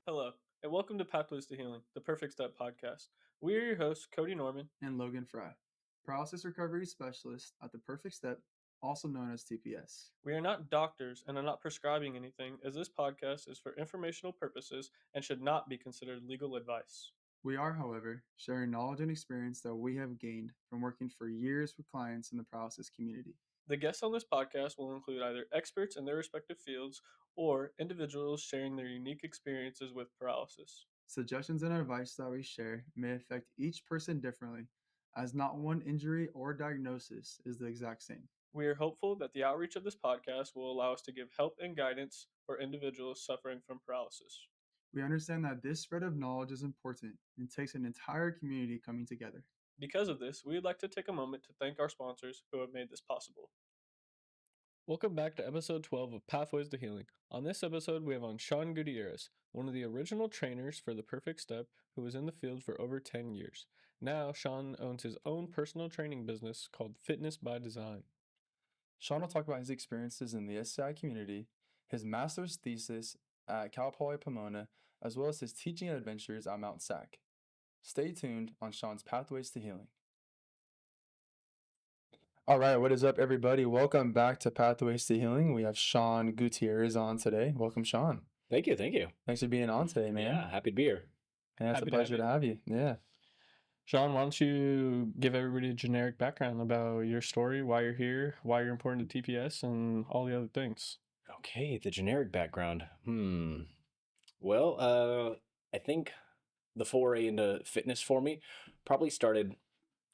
Hello, and welcome to Pathways to Healing, the Perfect Step podcast. We are your hosts, Cody Norman and Logan Frye, paralysis recovery specialist at the Perfect Step, also known as TPS. We are not doctors and are not prescribing anything, as this podcast is for informational purposes and should not be considered legal advice. We are, however, sharing knowledge and experience that we have gained from working for years with clients in the paralysis community. The guests on this podcast will include either experts in their respective fields or individuals sharing their unique experiences with paralysis. Suggestions and advice that we share may affect each person differently, as not one injury or diagnosis is the exact same. We are hopeful that the outreach of this podcast will allow us to give help and guidance for individuals suffering from paralysis. We understand that this spread of knowledge is important and takes an entire community coming together. Because of this, we would like to take a moment to thank our sponsors who have made this possible. Welcome back to episode 12 of Pathways to Healing. On this episode, we have on Shawn Gutierrez, one of the original trainers for the Perfect Step, who was in the field for over 10 years. Now, Shawn owns his own personal training business called Fitness by Design. Shawn will talk about his experiences in the SCI community, his master's thesis at Cal Poly Pomona, as well as his teaching adventures at Mount Sac. Stay tuned on Shawn's Pathways to Healing. All right, what is up, everybody? Welcome back to Pathways to Healing. We have Shawn Gutierrez on today. Welcome, Shawn. Thank you. Thanks for being on today, man. Yeah, happy to be here. Yeah, it's a pleasure to have you. Yeah. Shawn, why don't you give everybody a generic background about your story, why you're here, why you're important to TPS, and all the other things. Okay, the generic background. Well, I think the foray into fitness for me probably started,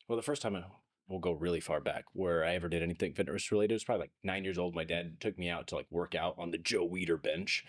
the first time we'll go really far back where I ever did anything fitness related. It was probably like 9 years old. My dad took me out to like work out on the Joe Weider bench.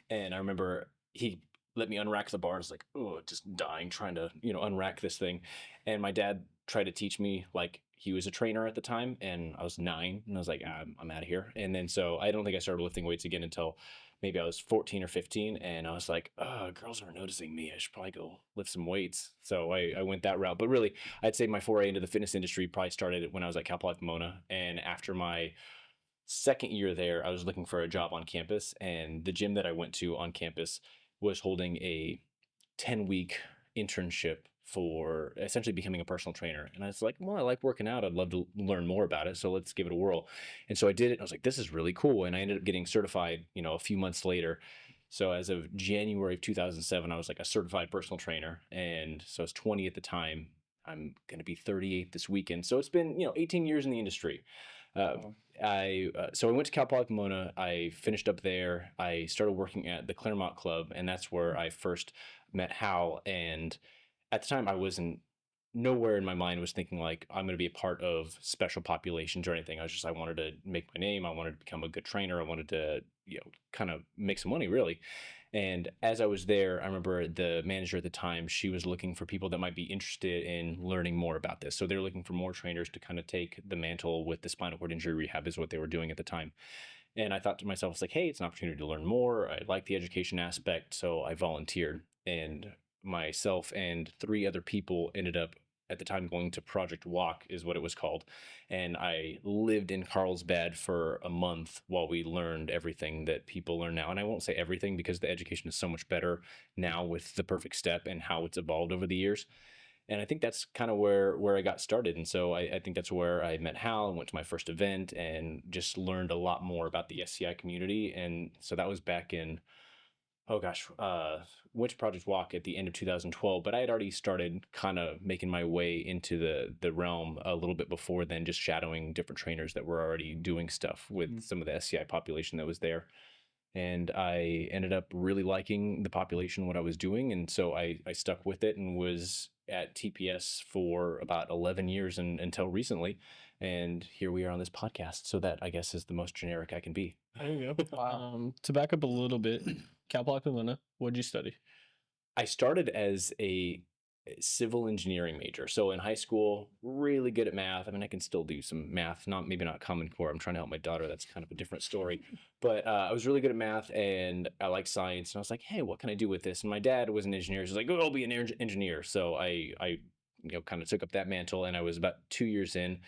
And I remember he let me unrack the bar. I was like, oh, just dying trying to, unrack this thing. And my dad tried to teach me, like he was a trainer at the time, and I was 9 and I was like, I'm out of here. And then, so I don't think I started lifting weights again until maybe I was 14 or 15. And I was like, girls are noticing me. I should probably go lift some weights. So I went that route. But really, I'd say my foray into the fitness industry probably started when I was at Cal Poly Pomona. And after my second year there, I was looking for a job on campus, and the gym that I went to on campus was holding a 10-week internship for essentially becoming a personal trainer. And I was like, well, I like working out. I'd love to learn more about it. So let's give it a whirl. And so I did it. I was like, this is really cool. And I ended up getting certified, a few months later. So as of January of 2007, I was like a certified personal trainer. And so I was 20 at the time. I'm going to be 38 this weekend. So it's been, 18 years in the industry. So I went to Cal Poly Pomona. I finished up there. I started working at the Claremont Club, and that's where I first met Hal. And at the time, I wasn't, nowhere in my mind was thinking like I'm going to be a part of special populations or anything. I wanted to make my name. I wanted to become a good trainer. I wanted to, kind of make some money, really. And as I was there, I remember the manager at the time, she was looking for people that might be interested in learning more about this. So they're looking for more trainers to kind of take the mantle with the spinal cord injury rehab is what they were doing at the time. And I thought to myself, it's like, hey, it's an opportunity to learn more. I like the education aspect. So I volunteered, and myself and 3 other people ended up at the time going to Project Walk is what it was called. And I lived in Carlsbad for a month while we learned everything that people learn now. And I won't say everything because the education is so much better now with the Perfect Step and how it's evolved over the years. And I think that's kind of where I got started. And so I think that's where I met Hal and went to my first event and just learned a lot more about the SCI community. And so that was back in, went to Project Walk at the end of 2012, but I had already started kind of making my way into the realm a little bit before then, just shadowing different trainers that were already doing stuff with some of the SCI population that was there. And I ended up really liking the population, what I was doing. And so I stuck with it and was at TPS for about 11 years until recently. And here we are on this podcast. So that, I guess, is the most generic I can be. There you go. Wow. To back up a little bit, Cal Poly Pomona, what did you study? I started as a civil engineering major. So in high school, really good at math. I mean, I can still do some math, maybe not Common Core. I'm trying to help my daughter. That's kind of a different story. But I was really good at math, and I like science. And I was like, hey, what can I do with this? And my dad was an engineer. He's like, oh, I'll be an engineer. So I kind of took up that mantle, and I was about 2 years in.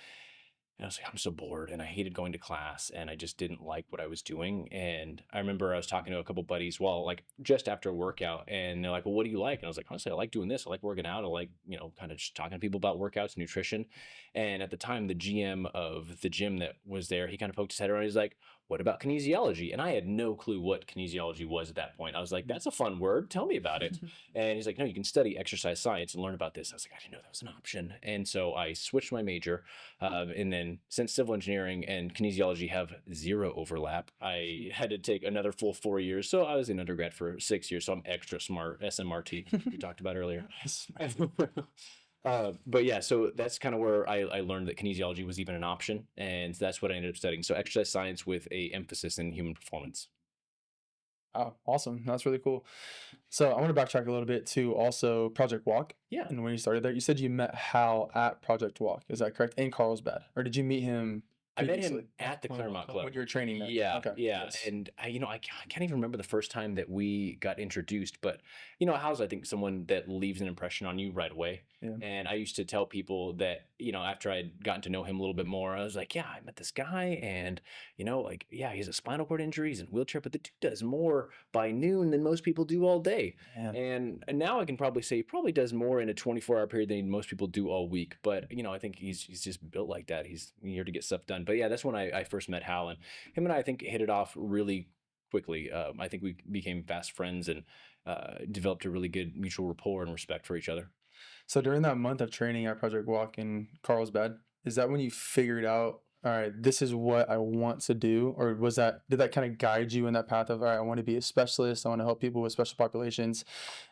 And I was like, I'm so bored, and I hated going to class, and I just didn't like what I was doing. And I remember I was talking to a couple buddies, well, like just after a workout, and they're like, well, what do you like? And I was like, honestly, I like doing this. I like working out. I like, kind of just talking to people about workouts, nutrition. And at the time, the GM of the gym that was there, he kind of poked his head around. He's like, what about kinesiology? And I had no clue what kinesiology was at that point. I was like, that's a fun word. Tell me about it. And he's like, no, you can study exercise science and learn about this. I was like, I didn't know that was an option. And so I switched my major. And then since civil engineering and kinesiology have zero overlap, I had to take another full 4 years. So I was in undergrad for 6 years. So I'm extra smart, SMRT, we talked about earlier. But yeah, so that's kind of where I learned that kinesiology was even an option. And that's what I ended up studying. So exercise science with a emphasis in human performance. Oh, awesome. That's really cool. So I want to backtrack a little bit to also Project Walk. Yeah. And when you started there, you said you met Hal at Project Walk. Is that correct? In Carlsbad, or did you meet him? I met previously? him at the Claremont Club When you were training there. Yeah, Okay. yeah, Yes. and I can't even remember the first time that we got introduced, but how's I think someone that leaves an impression on you right away. Yeah. And I used to tell people that after I'd gotten to know him a little bit more, I was like, yeah, I met this guy, and like, yeah, he has a spinal cord injury, he's in a wheelchair, but the dude does more by noon than most people do all day. Man. And now I can probably say he probably does more in a 24-hour period than most people do all week. But I think he's just built like that. He's here to get stuff done. But yeah, that's when I first met Hal, and him and I think hit it off really quickly. I think we became fast friends and developed a really good mutual rapport and respect for each other. So during that month of training at Project Walk in Carlsbad, is that when you figured out, all right, this is what I want to do? Or did that kind of guide you in that path of, all right, I want to be a specialist, I want to help people with special populations?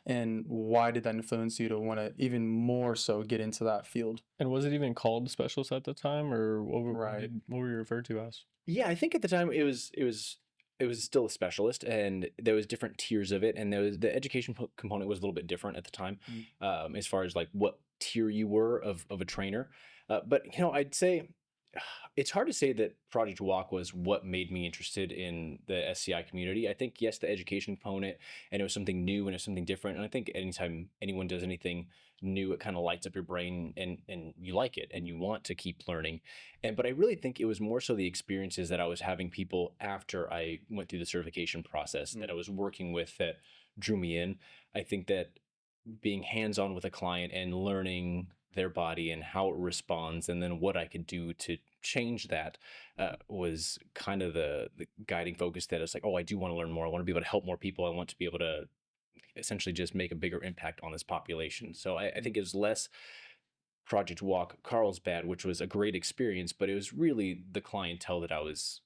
And why did that influence you to want to even more so get into that field? And was it even called specialist at the time, or what Right. what were you referred to as? Yeah, I think at the time it was still a specialist, and there was different tiers of it, and there was the education component was a little bit different at the time, as far as like what tier you were of a trainer. But I'd say it's hard to say that Project Walk was what made me interested in the SCI community. I think, yes, the education component, and it was something new and it was something different. And I think anytime anyone does anything new, it kind of lights up your brain, and you like it and you want to keep learning. But I really think it was more so the experiences that I was having people after I went through the certification process that I was working with that drew me in. I think that being hands-on with a client and learning their body and how it responds, and then what I could do to change that, was kind of the guiding focus. That it's like, oh, I do want to learn more. I want to be able to help more people. I want to be able to essentially just make a bigger impact on this population. So I think it was less Project Walk Carlsbad, which was a great experience, but it was really the clientele that I was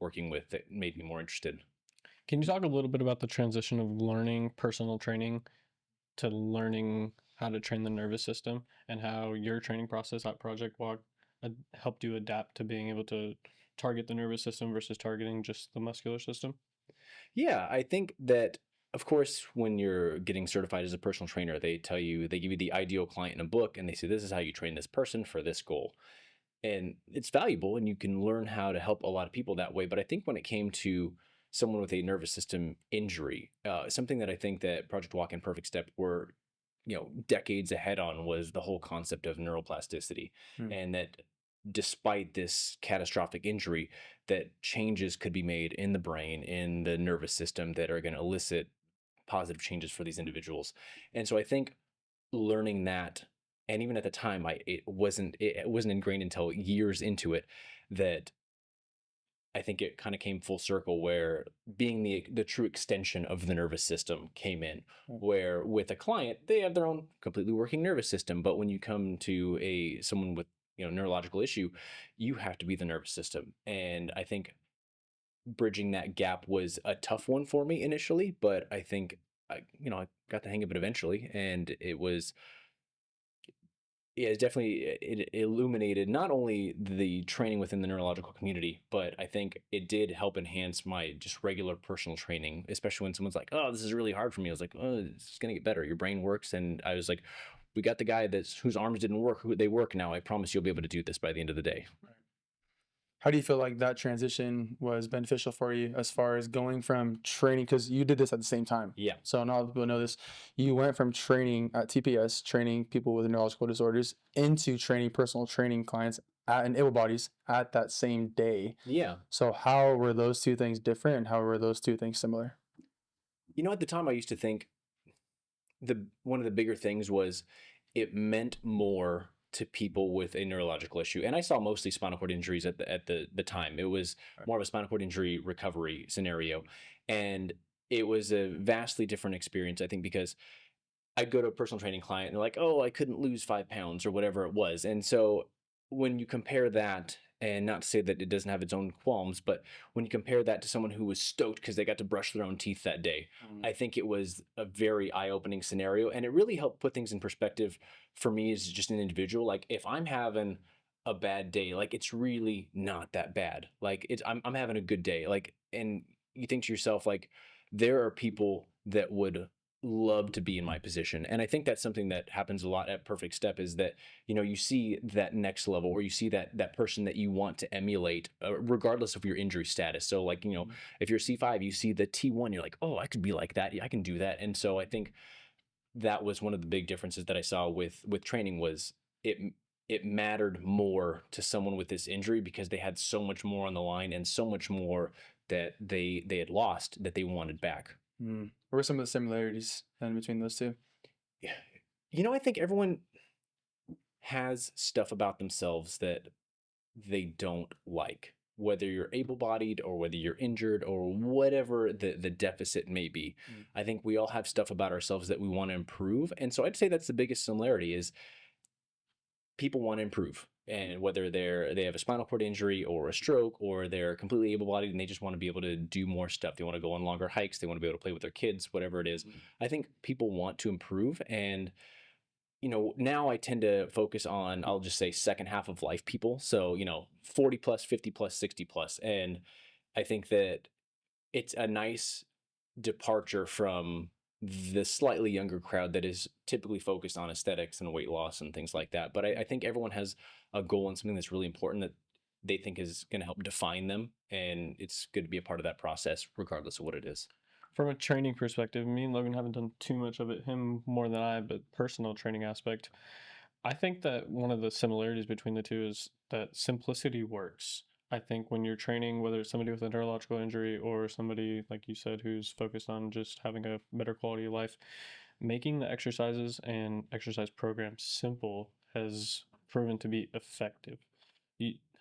working with that made me more interested. Can you talk a little bit about the transition of learning personal training to learning how to train the nervous system, and how your training process at Project Walk helped you adapt to being able to target the nervous system versus targeting just the muscular system? Yeah, I think that, of course, when you're getting certified as a personal trainer, they give you the ideal client in a book, and they say, this is how you train this person for this goal. And it's valuable, and you can learn how to help a lot of people that way. But I think when it came to someone with a nervous system injury, something that I think that Project Walk and Perfect Step were, decades ahead on, was the whole concept of neuroplasticity. And that despite this catastrophic injury, that changes could be made in the brain, in the nervous system, that are going to elicit positive changes for these individuals. And so I think learning that, and even at the time, it wasn't ingrained until years into it, that I think it kind of came full circle, where being the true extension of the nervous system came in, where with a client, they have their own completely working nervous system. But when you come to someone with neurological issue, you have to be the nervous system. And I think bridging that gap was a tough one for me initially, but I think I got the hang of it eventually, and it's definitely, it illuminated not only the training within the neurological community, but I think it did help enhance my just regular personal training, especially when someone's like, oh, this is really hard for me. I was like, oh, it's going to get better. Your brain works. And I was like, we got the guy whose arms didn't work, they work now. I promise you'll be able to do this by the end of the day. Right. How do you feel like that transition was beneficial for you, as far as going from training, because you did this at the same time? Yeah. So not a lot of people know this. You went from training at TPS, training people with neurological disorders, into training personal training clients and able bodies at that same day. Yeah. So how were those two things different, and how were those two things similar? At the time I used to think one of the bigger things was it meant more to people with a neurological issue. And I saw mostly spinal cord injuries at the time. It was more of a spinal cord injury recovery scenario. And it was a vastly different experience, I think, because I'd go to a personal training client and they're like, oh, I couldn't lose 5 pounds or whatever it was. And so when you compare that, and not to say that it doesn't have its own qualms, but when you compare that to someone who was stoked because they got to brush their own teeth that day, I think it was a very eye-opening scenario. And it really helped put things in perspective for me as just an individual. Like if I'm having a bad day, like it's really not that bad. Like I'm having a good day. Like, and you think to yourself, like, there are people that would love to be in my position. And I think that's something that happens a lot at Perfect Step, is that, you see that next level, or you see that person that you want to emulate, regardless of your injury status. So like, if you're C5, you see the T1, you're like, oh, I could be like that. Yeah, I can do that. And so I think that was one of the big differences that I saw with training, was it mattered more to someone with this injury because they had so much more on the line and so much more that they had lost that they wanted back. What were some of the similarities then between those two? Yeah. I think everyone has stuff about themselves that they don't like, whether you're able-bodied or whether you're injured or whatever the deficit may be. I think we all have stuff about ourselves that we want to improve. And so I'd say that's the biggest similarity, is people want to improve. And whether they have a spinal cord injury or a stroke, or they're completely able-bodied and they just want to be able to do more stuff. They want to go on longer hikes. They want to be able to play with their kids, whatever it is. I think people want to improve. And, now I tend to focus on, I'll just say, second half of life people. So, 40 plus, 50 plus, 60 plus. And I think that it's a nice departure from the slightly younger crowd that is typically focused on aesthetics and weight loss and things like that. But I think everyone has a goal and something that's really important that they think is going to help define them. And it's good to be a part of that process, regardless of what it is. From a training perspective, me and Logan haven't done too much of it, him more than I, but personal training aspect, I think that one of the similarities between the two is that simplicity works. I think when you're training, whether it's somebody with a neurological injury or somebody, like you said, who's focused on just having a better quality of life, making the exercises and exercise programs simple has proven to be effective.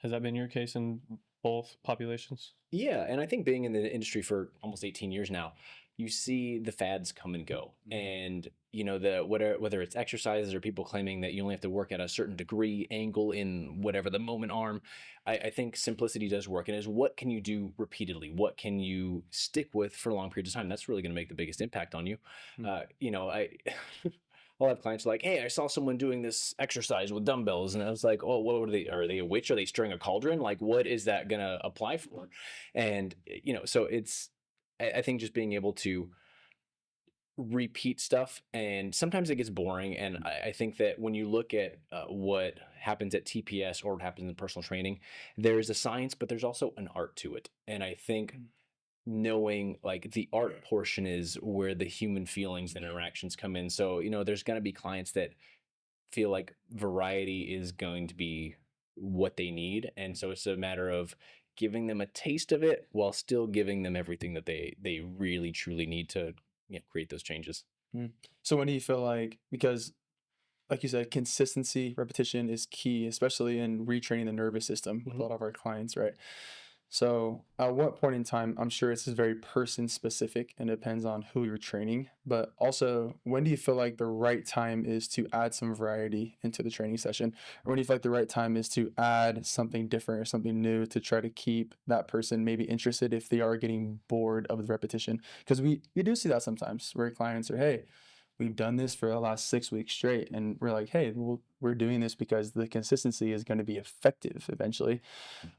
Has that been your case in both populations? Yeah, and I think being in the industry for almost 18 years now, you see the fads come and go. And whether it's exercises or people claiming that you only have to work at a certain degree, angle in whatever the moment arm, I think simplicity does work. And is, what can you do repeatedly? What can you stick with for long periods of time? That's really going to make the biggest impact on you. I'll have clients like, hey, I saw someone doing this exercise with dumbbells. And I was like, oh, what are they? Are they a witch? Are they stirring a cauldron? Like, what is that going to apply for? And, so I think just being able to repeat stuff, and sometimes it gets boring. And I think that when you look at what happens at TPS or what happens in personal training, there's a science, but there's also an art to it. And I think knowing, like, the art portion is where the human feelings and interactions come in. So, there's going to be clients that feel like variety is going to be what they need. And so it's a matter of giving them a taste of it while still giving them everything that they really truly need to create those changes. So when do you feel like, because like you said, consistency, repetition is key, especially in retraining the nervous system with a lot of our clients, right? So at what point in time, I'm sure this is very person specific and depends on who you're training, but also when do you feel like the right time is to add some variety into the training session? Or when do you feel like the right time is to add something different or something new to try to keep that person maybe interested if they are getting bored of the repetition? Because we do see that sometimes where clients are, hey, we've done this for the last 6 weeks straight. And we're like, hey, well, we're doing this because the consistency is going to be effective eventually.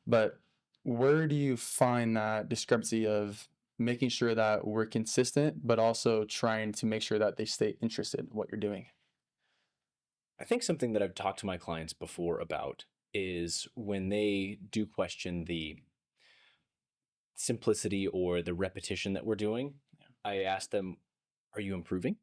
But where do you find that discrepancy of making sure that we're consistent, but also trying to make sure that they stay interested in what you're doing? I think something that I've talked to my clients before about is when they do question the simplicity or the repetition that we're doing, I ask them, are you improving?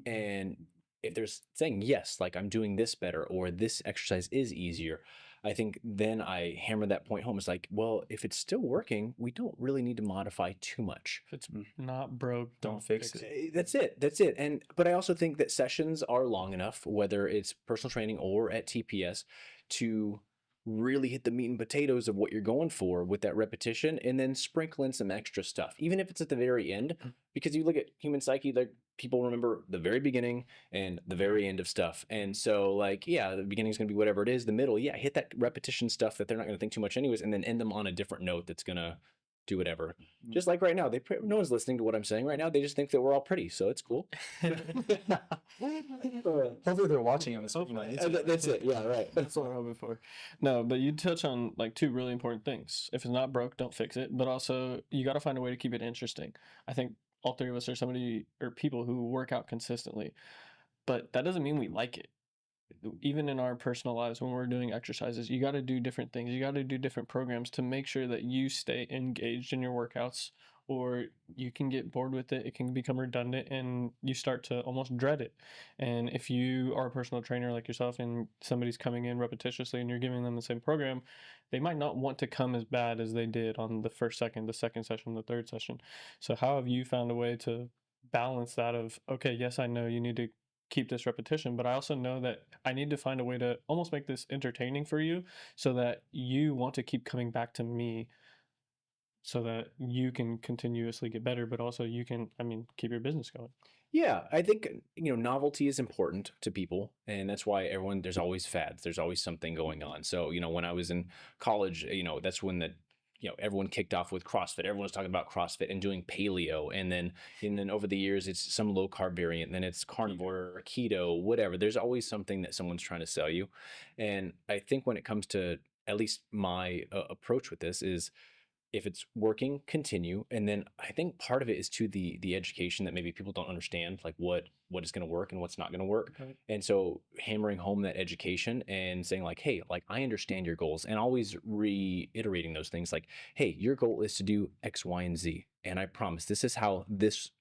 And if they're saying yes, like I'm doing this better or this exercise is easier, I think then I hammer that point home. It's like, well, if it's still working, we don't really need to modify too much. If it's not broke, Don't fix it. That's it. That's it. But I also think that sessions are long enough, whether it's personal training or at TPS, to really hit the meat and potatoes of what you're going for with that repetition, and then sprinkle in some extra stuff, even if it's at the very end, because you look at human psyche, like people remember the very beginning and the very end of stuff. And so like, yeah, the beginning is going to be whatever it is. The middle, yeah, hit that repetition stuff that they're not going to think too much anyways, and then end them on a different note that's going to do whatever. Just like right now, no one's listening to what I'm saying right now. They just think that we're all pretty, so it's cool. Hopefully they're watching on this. That's it. Yeah, right. That's what I'm hoping for. No, but you touch on like two really important things. If it's not broke, don't fix it. But also, you got to find a way to keep it interesting. I think all three of us are somebody or people who work out consistently, but that doesn't mean we like it. Even in our personal lives, when we're doing exercises, you got to do different things. You got to do different programs to make sure that you stay engaged in your workouts, or you can get bored with it. It can become redundant and you start to almost dread it. And if you are a personal trainer like yourself and somebody's coming in repetitiously and you're giving them the same program, they might not want to come as bad as they did on the second session, the third session. So how have you found a way to balance that of, okay, yes, I know you need to keep this repetition, but I also know that I need to find a way to almost make this entertaining for you so that you want to keep coming back to me so that you can continuously get better, but also you can, keep your business going. Yeah, I think, novelty is important to people, and that's why there's always fads. There's always something going on. So, when I was in college, that's when everyone kicked off with CrossFit. Everyone was talking about CrossFit and doing paleo. And then over the years, it's some low carb variant, and then it's carnivore or keto, whatever. There's always something that someone's trying to sell you. And I think when it comes to at least my approach with this is, if it's working, continue. And then I think part of it is to the education that maybe people don't understand, like what is going to work and what's not going to work. Right. And so hammering home that education and saying like, hey, like I understand your goals, and always reiterating those things like, hey, your goal is to do X, Y, and Z. And I promise this is how this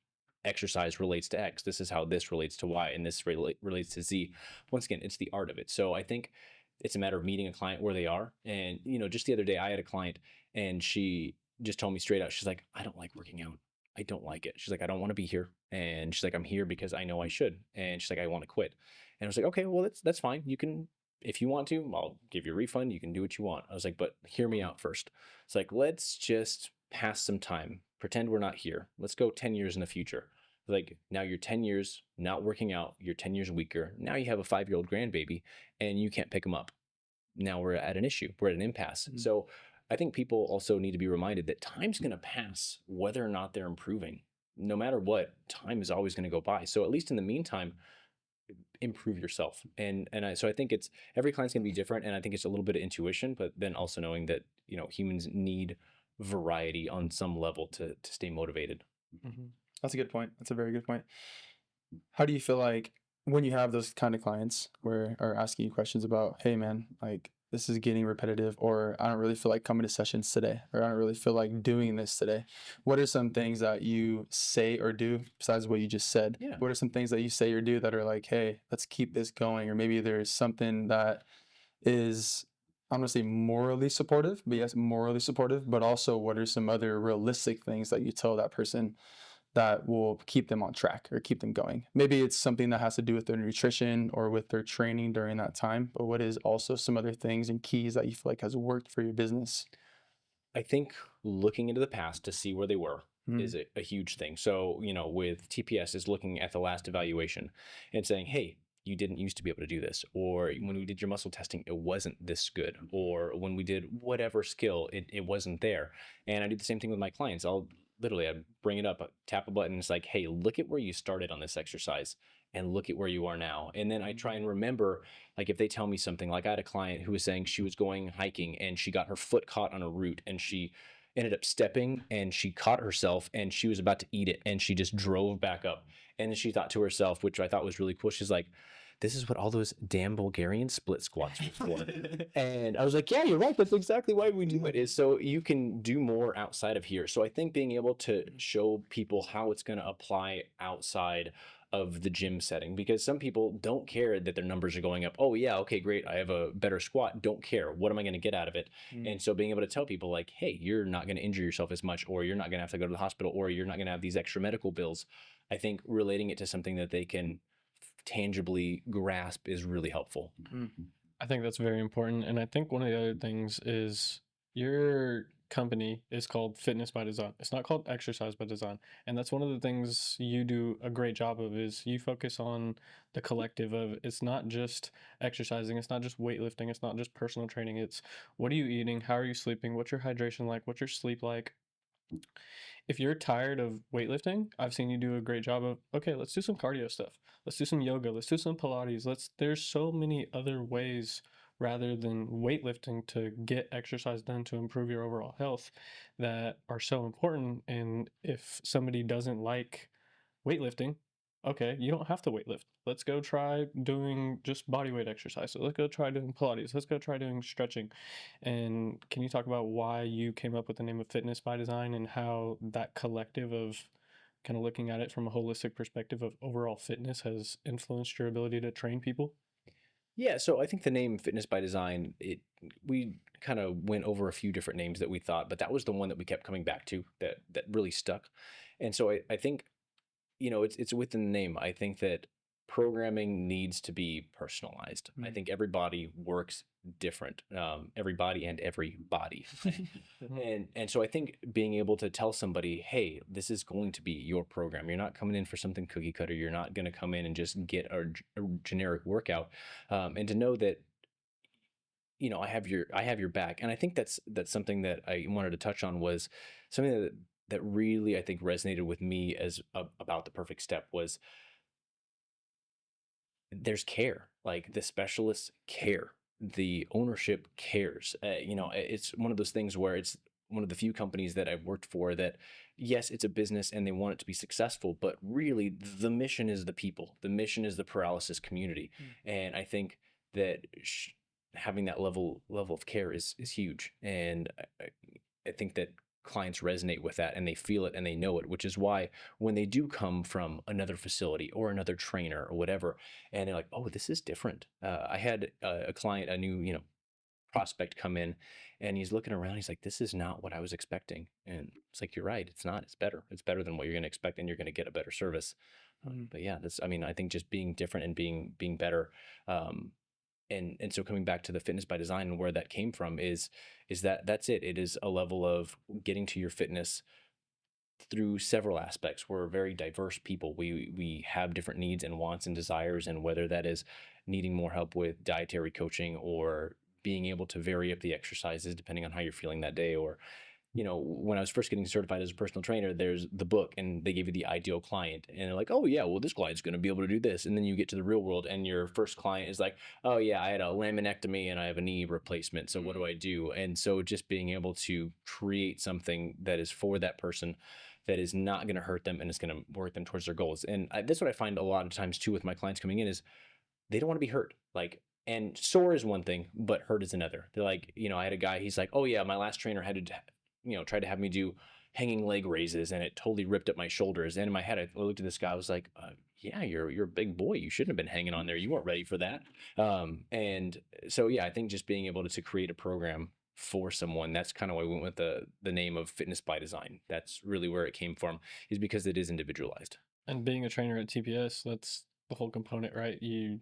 exercise relates to X. This is how this relates to Y, and this relates to Z. Once again, it's the art of it. So I think it's a matter of meeting a client where they are. And, just the other day I had a client and she just told me straight out, she's like, I don't like working out. I don't like it. She's like, I don't want to be here. And she's like, I'm here because I know I should. And she's like, I want to quit. And I was like, okay, well, that's fine. You can, if you want to, I'll give you a refund. You can do what you want. I was like, but hear me out first. It's like, let's just pass some time. Pretend we're not here. Let's go 10 years in the future. Like, now you're 10 years not working out. You're 10 years weaker. Now you have a 5-year-old grandbaby and you can't pick them up. Now we're at an issue. We're at an impasse. Mm-hmm. So I think people also need to be reminded that time's going to pass whether or not they're improving. No matter what, time is always going to go by. So at least in the meantime, improve yourself. So I think it's every client's going to be different. And I think it's a little bit of intuition, but then also knowing that, humans need variety on some level to stay motivated. Mm-hmm. That's a good point. That's a very good point. How do you feel like when you have those kind of clients where are asking you questions about, hey man, like this is getting repetitive, or I don't really feel like coming to sessions today, or I don't really feel like doing this today. What are some things that you say or do besides what you just said? Yeah. What are some things that you say or do that are like, hey, let's keep this going? Or maybe there's something that is, I'm going to say morally supportive, but yes, morally supportive, but also what are some other realistic things that you tell that person that will keep them on track or keep them going? Maybe it's something that has to do with their nutrition or with their training during that time, but what is also some other things and keys that you feel like has worked for your business? I think looking into the past to see where they were is a huge thing. So, with TPS is looking at the last evaluation and saying, hey, you didn't used to be able to do this, or when we did your muscle testing, it wasn't this good, or when we did whatever skill, it wasn't there. And I do the same thing with my clients. I bring it up, tap a button. It's like, hey, look at where you started on this exercise and look at where you are now. And then I try and remember, like if they tell me something, like I had a client who was saying she was going hiking and she got her foot caught on a root and she ended up stepping and she caught herself and she was about to eat it and she just drove back up. And then she thought to herself, which I thought was really cool, she's like, this is what all those damn Bulgarian split squats were for. And I was like, yeah, you're right. That's exactly why we do it, is so you can do more outside of here. So I think being able to show people how it's going to apply outside of the gym setting, because some people don't care that their numbers are going up. Oh yeah, okay, great, I have a better squat. Don't care. What am I going to get out of it? And so being able to tell people like, hey, you're not going to injure yourself as much, or you're not going to have to go to the hospital, or you're not going to have these extra medical bills. I think relating it to something that they can tangibly grasp is really helpful. I think that's very important. And I think one of the other things is your company is called Fitness by Design. It's not called Exercise by Design. And that's one of the things you do a great job of, is you focus on the collective of, it's not just exercising, it's not just weightlifting, it's not just personal training. It's what are you eating? How are you sleeping? What's your hydration like? What's your sleep like? If you're tired of weightlifting, I've seen you do a great job of, okay, let's do some cardio stuff. Let's do some yoga. Let's do some Pilates. There's so many other ways rather than weightlifting to get exercise done to improve your overall health that are so important. And if somebody doesn't like weightlifting, okay, you don't have to weightlift. Let's go try doing just body weight exercise. So let's go try doing Pilates. Let's go try doing stretching. And can you talk about why you came up with the name of Fitness by Design and how that collective of kind of looking at it from a holistic perspective of overall fitness has influenced your ability to train people? Yeah, so I think the name Fitness by Design, we kind of went over a few different names that we thought, but that was the one that we kept coming back to, that really stuck. And so I think, it's within the name. I think that programming needs to be personalized. I think everybody works different, everybody and every body. And so I think being able to tell somebody, hey, this is going to be your program. You're not coming in for something cookie cutter. You're not going to come in and just get a generic workout. And to know that, I have your back. And I think that's something that I wanted to touch on, was something that really, I think, resonated with me as about the perfect step was there's care. Like, the specialists care, the ownership cares. It's one of those things where it's one of the few companies that I've worked for that, yes, it's a business and they want it to be successful, but really the mission is the people. The mission is the paralysis community. And I think that having that level of care is huge. And I think that clients resonate with that, and they feel it and they know it, which is why when they do come from another facility or another trainer or whatever, and they're like, oh, this is different. I had a client, a new, prospect, come in, and he's looking around. He's like, this is not what I was expecting. And it's like, you're right. It's not. It's better. It's better than what you're going to expect, and you're going to get a better service. But yeah, I think just being different and being better. And so coming back to the Fitness by Design and where that came from is that's it. It is a level of getting to your fitness through several aspects. We're very diverse people. We have different needs and wants and desires, and whether that is needing more help with dietary coaching, or being able to vary up the exercises depending on how you're feeling that day, or when I was first getting certified as a personal trainer, there's the book and they give you the ideal client, and they're like, oh yeah, well, this client's going to be able to do this. And then you get to the real world and your first client is like, oh yeah, I had a laminectomy and I have a knee replacement. So what do I do? And so just being able to create something that is for that person, that is not going to hurt them and is going to work them towards their goals. And that's what I find a lot of times too with my clients coming in, is they don't want to be hurt. Like, and sore is one thing, but hurt is another. They're like, I had a guy, he's like, oh yeah, my last trainer had to tried to have me do hanging leg raises, and it totally ripped up my shoulders. And in my head, I looked at this guy, I was like, yeah, you're a big boy. You shouldn't have been hanging on there. You weren't ready for that. And so, yeah, I think just being able to create a program for someone, that's kind of why we went with the name of Fitness by Design. That's really where it came from, is because it is individualized. And being a trainer at TPS, that's the whole component, right? You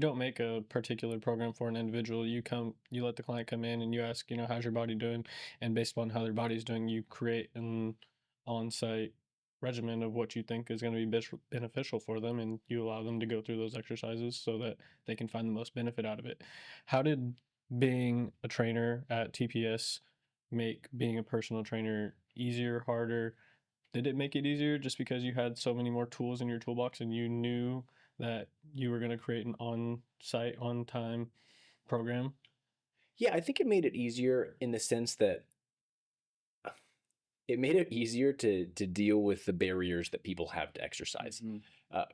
don't make a particular program for an individual. You let the client come in and you ask, how's your body doing? And based upon how their body's doing, you create an on-site regimen of what you think is going to be beneficial for them, and you allow them to go through those exercises so that they can find the most benefit out of it. How did being a trainer at TPS make being a personal trainer easier, harder? Did it make it easier just because you had so many more tools in your toolbox and you knew that you were going to create an on-site, on-time program? Yeah, I think it made it easier in the sense that it made it easier to deal with the barriers that people have to exercise.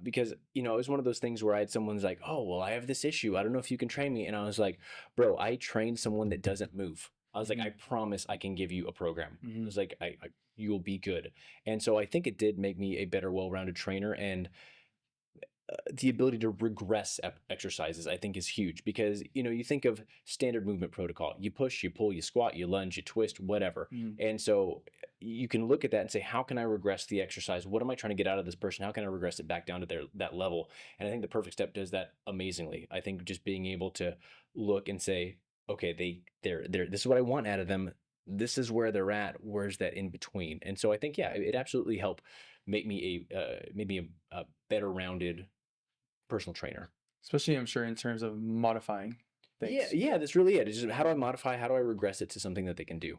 Because, it was one of those things where I had someone's like, oh, well, I have this issue. I don't know if you can train me. And I was like, bro, I trained someone that doesn't move. I was like, I promise I can give you a program. I Mhm. was like, you will be good. And so I think it did make me a better, well-rounded trainer. And the ability to regress exercises, I think, is huge because, you think of standard movement protocol. You push, you pull, you squat, you lunge, you twist, whatever. Mhm. And so you can look at that and say, how can I regress the exercise? What am I trying to get out of this person? How can I regress it back down to that level? And I think the perfect step does that amazingly. I think just being able to look and say, okay, they're this is what I want out of them. This is where they're at. Where's that in between? And so I think, yeah, it absolutely helped make me a better rounded personal trainer. Especially, I'm sure, in terms of modifying Yeah, things. yeah, that's really it. It's just how do I modify, how do I regress it to something that they can do?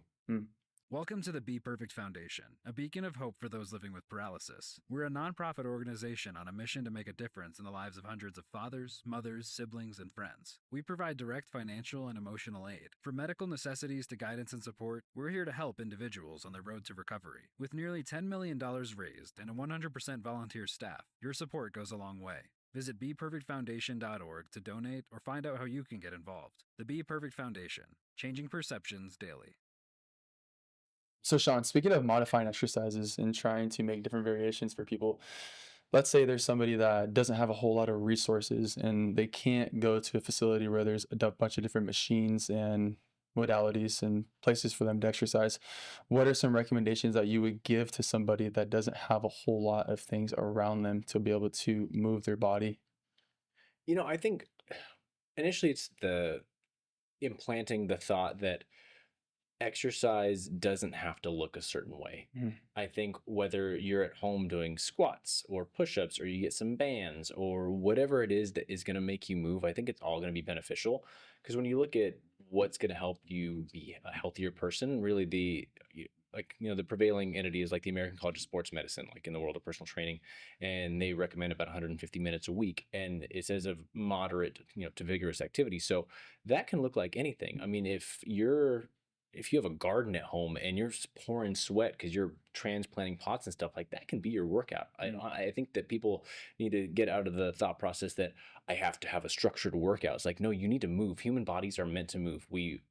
Welcome to the Be Perfect Foundation, a beacon of hope for those living with paralysis. We're a nonprofit organization on a mission to make a difference in the lives of hundreds of fathers, mothers, siblings, and friends. We provide direct financial and emotional aid. From medical necessities to guidance and support, we're here to help individuals on their road to recovery. With nearly $10 million raised and a 100% volunteer staff, your support goes a long way. Visit BePerfectFoundation.org to donate or find out how you can get involved. The Be Perfect Foundation, changing perceptions daily. So, Shawn, speaking of modifying exercises and trying to make different variations for people, let's say there's somebody that doesn't have a whole lot of resources and they can't go to a facility where there's a bunch of different machines and modalities and places for them to exercise. What are some recommendations that you would give to somebody that doesn't have a whole lot of things around them to be able to move their body? I think initially it's the implanting the thought that exercise doesn't have to look a certain way. Mm. I think whether you're at home doing squats or push-ups or you get some bands or whatever it is that is going to make you move, I think it's all going to be beneficial because when you look at what's going to help you be a healthier person, really the prevailing entity is like the American College of Sports Medicine, like in the world of personal training, and they recommend about 150 minutes a week, and it says of moderate, to vigorous activity. So that can look like anything. I mean, if you have a garden at home and you're pouring sweat because you're transplanting pots and stuff, like that can be your workout. I think that people need to get out of the thought process that I have to have a structured workout. It's like, no, you need to move. Human bodies are meant to move. We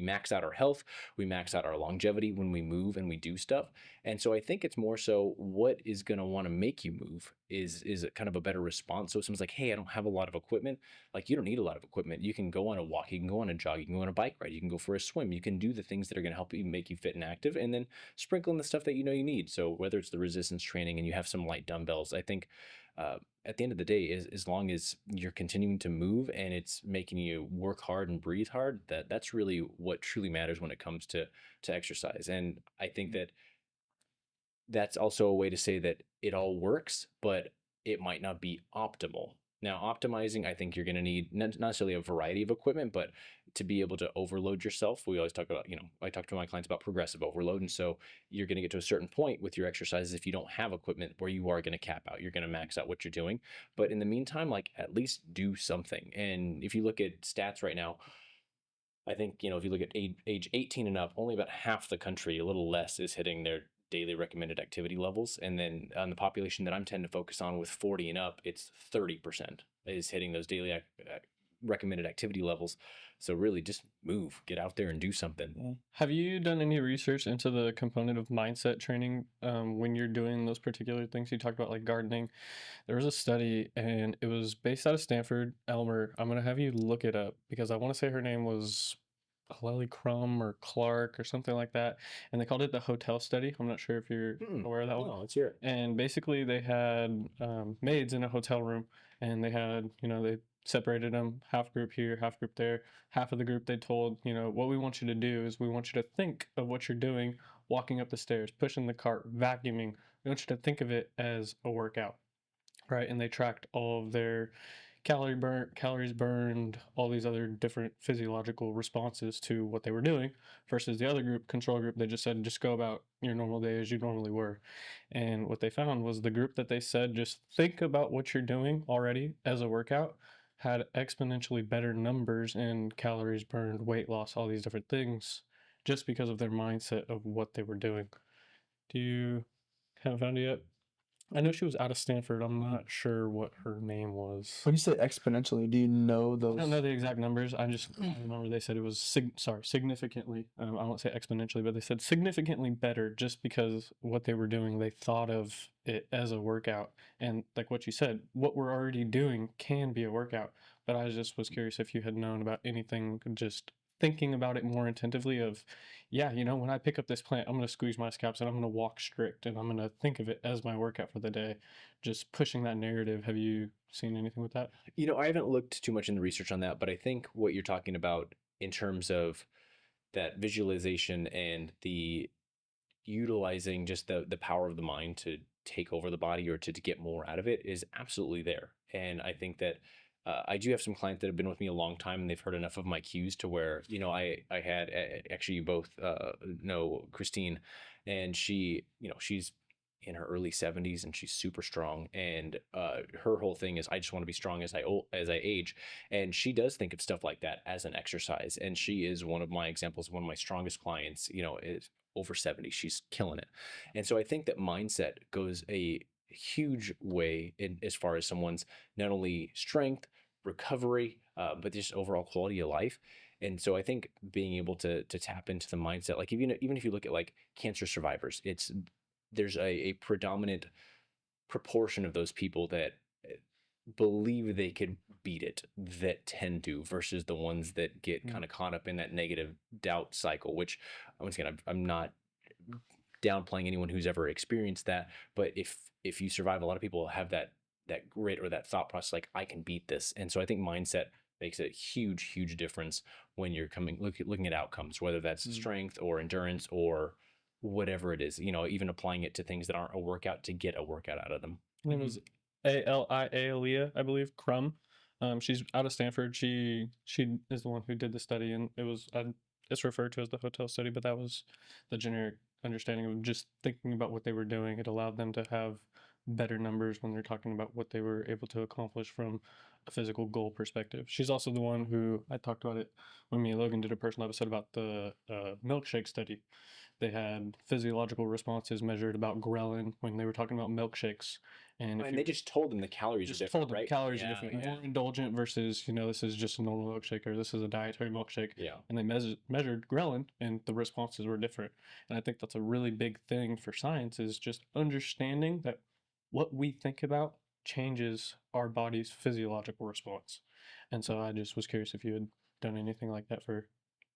max out our health, we max out our longevity when we move and we do stuff. And so I think it's more so what is going to want to make you move is kind of a better response. So if someone's like, hey, I don't have a lot of equipment, like you don't need a lot of equipment. You can go on a walk, you can go on a jog, you can go on a bike ride, you can go for a swim, you can do the things that are going to help you make you fit and active, and then sprinkle in the stuff that you need. So whether it's the resistance training and you have some light dumbbells, I think at the end of the day, as long as you're continuing to move and it's making you work hard and breathe hard, that's really what truly matters when it comes to exercise. And I think that that's also a way to say that it all works, but it might not be optimal. Now, optimizing, I think you're going to need not necessarily a variety of equipment, but to be able to overload yourself. We always talk about, I talk to my clients about progressive overload. And so you're going to get to a certain point with your exercises if you don't have equipment where you are going to cap out, you're going to max out what you're doing. But in the meantime, like at least do something. And if you look at stats right now, I think, if you look at age 18 and up, only about half the country, a little less, is hitting their daily recommended activity levels. And then on the population that I'm tend to focus on with 40 and up, it's 30% is hitting those daily recommended activity levels. So really just move, get out there and do something. Yeah. Have you done any research into the component of mindset training when you're doing those particular things? You talked about like gardening. There was a study and it was based out of Stanford. Elmer, I'm going to have you look it up because I want to say her name was Lily Crum or Clark or something like that. And they called it the hotel study. I'm not sure if you're aware of that one. No, let's hear it. And basically they had maids in a hotel room and they had, they separated them, half group here, half group there. Half of the group they told, what we want you to do is we want you to think of what you're doing, walking up the stairs, pushing the cart, vacuuming. We want you to think of it as a workout, right? And they tracked all of their calories burned, all these other different physiological responses to what they were doing versus the other group, control group, they just said, just go about your normal day as you normally were. And what they found was the group that they said, just think about what you're doing already as a workout had exponentially better numbers in calories burned, weight loss, all these different things just because of their mindset of what they were doing. Do you haven't found it yet? I know she was out of Stanford. I'm not sure what her name was. When you say exponentially, do you know those? I don't know the exact numbers. I remember they said it was significantly. I won't say exponentially, but they said significantly better just because what they were doing. They thought of it as a workout, and like what you said, what we're already doing can be a workout. But I just was curious if you had known about anything, just thinking about it more attentively. Of, yeah, when I pick up this plant, I'm gonna squeeze my scaps and I'm gonna walk strict, and I'm gonna think of it as my workout for the day. Just pushing that narrative. Have you seen anything with that? I haven't looked too much in the research on that, but I think what you're talking about in terms of that visualization and the utilizing just the power of the mind to take over the body or to get more out of it is absolutely there. And I think that I do have some clients that have been with me a long time and they've heard enough of my cues to where, I had actually you both know Christine, and she, she's in her early 70s and she's super strong, and her whole thing is I just want to be strong as I age, and she does think of stuff like that as an exercise, and she is one of my examples. One of my strongest clients, is over 70. She's killing it. And so I think that mindset goes a huge way in as far as someone's not only strength, recovery, but just overall quality of life. And so I think being able to tap into the mindset, like even if you look at like cancer survivors, there's a predominant proportion of those people that believe they could beat it that tend to, versus the ones that get kind of caught up in that negative doubt cycle, which once again, I'm not downplaying anyone who's ever experienced that, but if you survive, a lot of people have that grit or that thought process like I can beat this. And so I think mindset makes a huge difference when you're looking at outcomes, whether that's strength or endurance or whatever it is, even applying it to things that aren't a workout to get a workout out of them. Her name was Aaliyah, I believe, Crum. She's out of Stanford. She is the one who did the study, and it's referred to as the hotel study, but that was the generic understanding of just thinking about what they were doing. It allowed them to have better numbers when they're talking about what they were able to accomplish from a physical goal perspective. She's also the one who I talked about it when me and Logan did a personal episode about the milkshake study. They had physiological responses measured about ghrelin when they were talking about milkshakes, and they just told them the calories are different, right? Calories are different. More indulgent versus, this is just a normal milkshake or this is a dietary milkshake. Yeah. And they measured ghrelin and the responses were different. And I think that's a really big thing for science, is just understanding that what we think about changes our body's physiological response. And so I just was curious if you had done anything like that for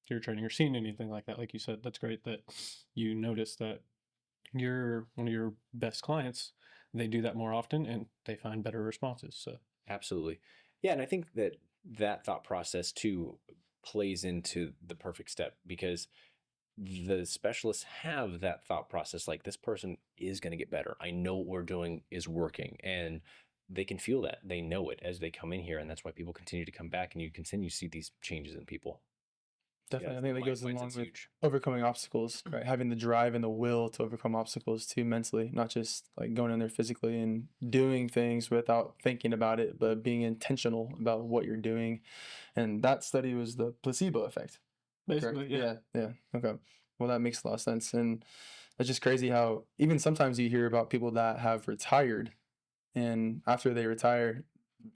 your training or seen anything like that. Like you said, that's great that you noticed that you're one of your best clients, they do that more often and they find better responses. So absolutely. Yeah. And I think that thought process too plays into the perfect step, because the specialists have that thought process like this person is going to get better. I know what we're doing is working, and they can feel that. They know it as they come in here, and that's why people continue to come back, and you continue to see these changes in people. Definitely. I think that goes along with overcoming obstacles, right? Having the drive and the will to overcome obstacles too mentally, not just like going in there physically and doing things without thinking about it, but being intentional about what you're doing. And that study was the placebo effect. Basically, yeah. Okay. Well, that makes a lot of sense. And it's just crazy how even sometimes you hear about people that have retired, and after they retire,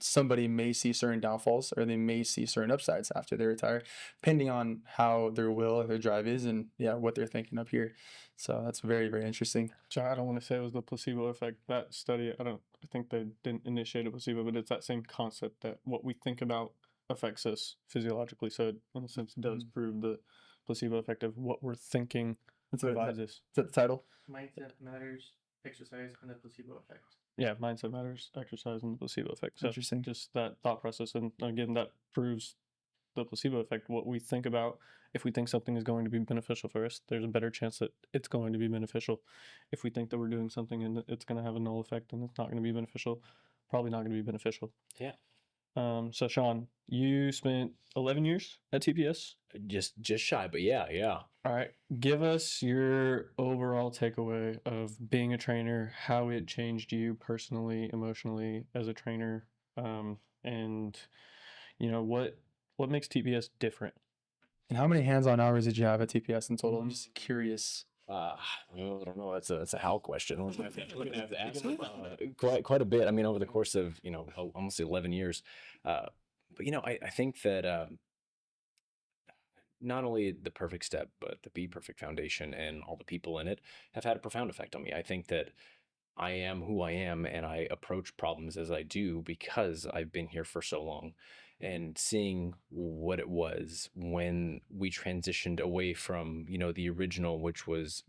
somebody may see certain downfalls or they may see certain upsides after they retire, depending on how their will or their drive is and what they're thinking up here. So that's very, very interesting. So I don't want to say it was the placebo effect. That study, I think they didn't initiate a placebo, but it's that same concept that what we think about affects us physiologically. So it, in a sense, does prove the placebo effect of what we're thinking provides us. Is that the title? Mindset matters, exercise, and the placebo effect. Yeah, mindset matters, exercise, and the placebo effect. So Interesting. just that thought process. And again, that proves the placebo effect. What we think about, if we think something is going to be beneficial for us, there's a better chance that it's going to be beneficial. If we think that we're doing something and it's going to have a null effect and it's not going to be beneficial, probably not going to be beneficial. Yeah. So Shawn, you spent 11 years at TPS? Just shy, but yeah. All right. Give us your overall takeaway of being a trainer, how it changed you personally, emotionally as a trainer, and what makes TPS different. And how many hands-on hours did you have at TPS in total? I'm just curious. I don't know. That's a Hal question. We're gonna have to ask quite a bit. I mean, over the course of almost 11 years. But I think that not only the perfect step, but the Be Perfect Foundation and all the people in it have had a profound effect on me. I think that I am who I am and I approach problems as I do because I've been here for so long, and seeing what it was when we transitioned away from, the original, which was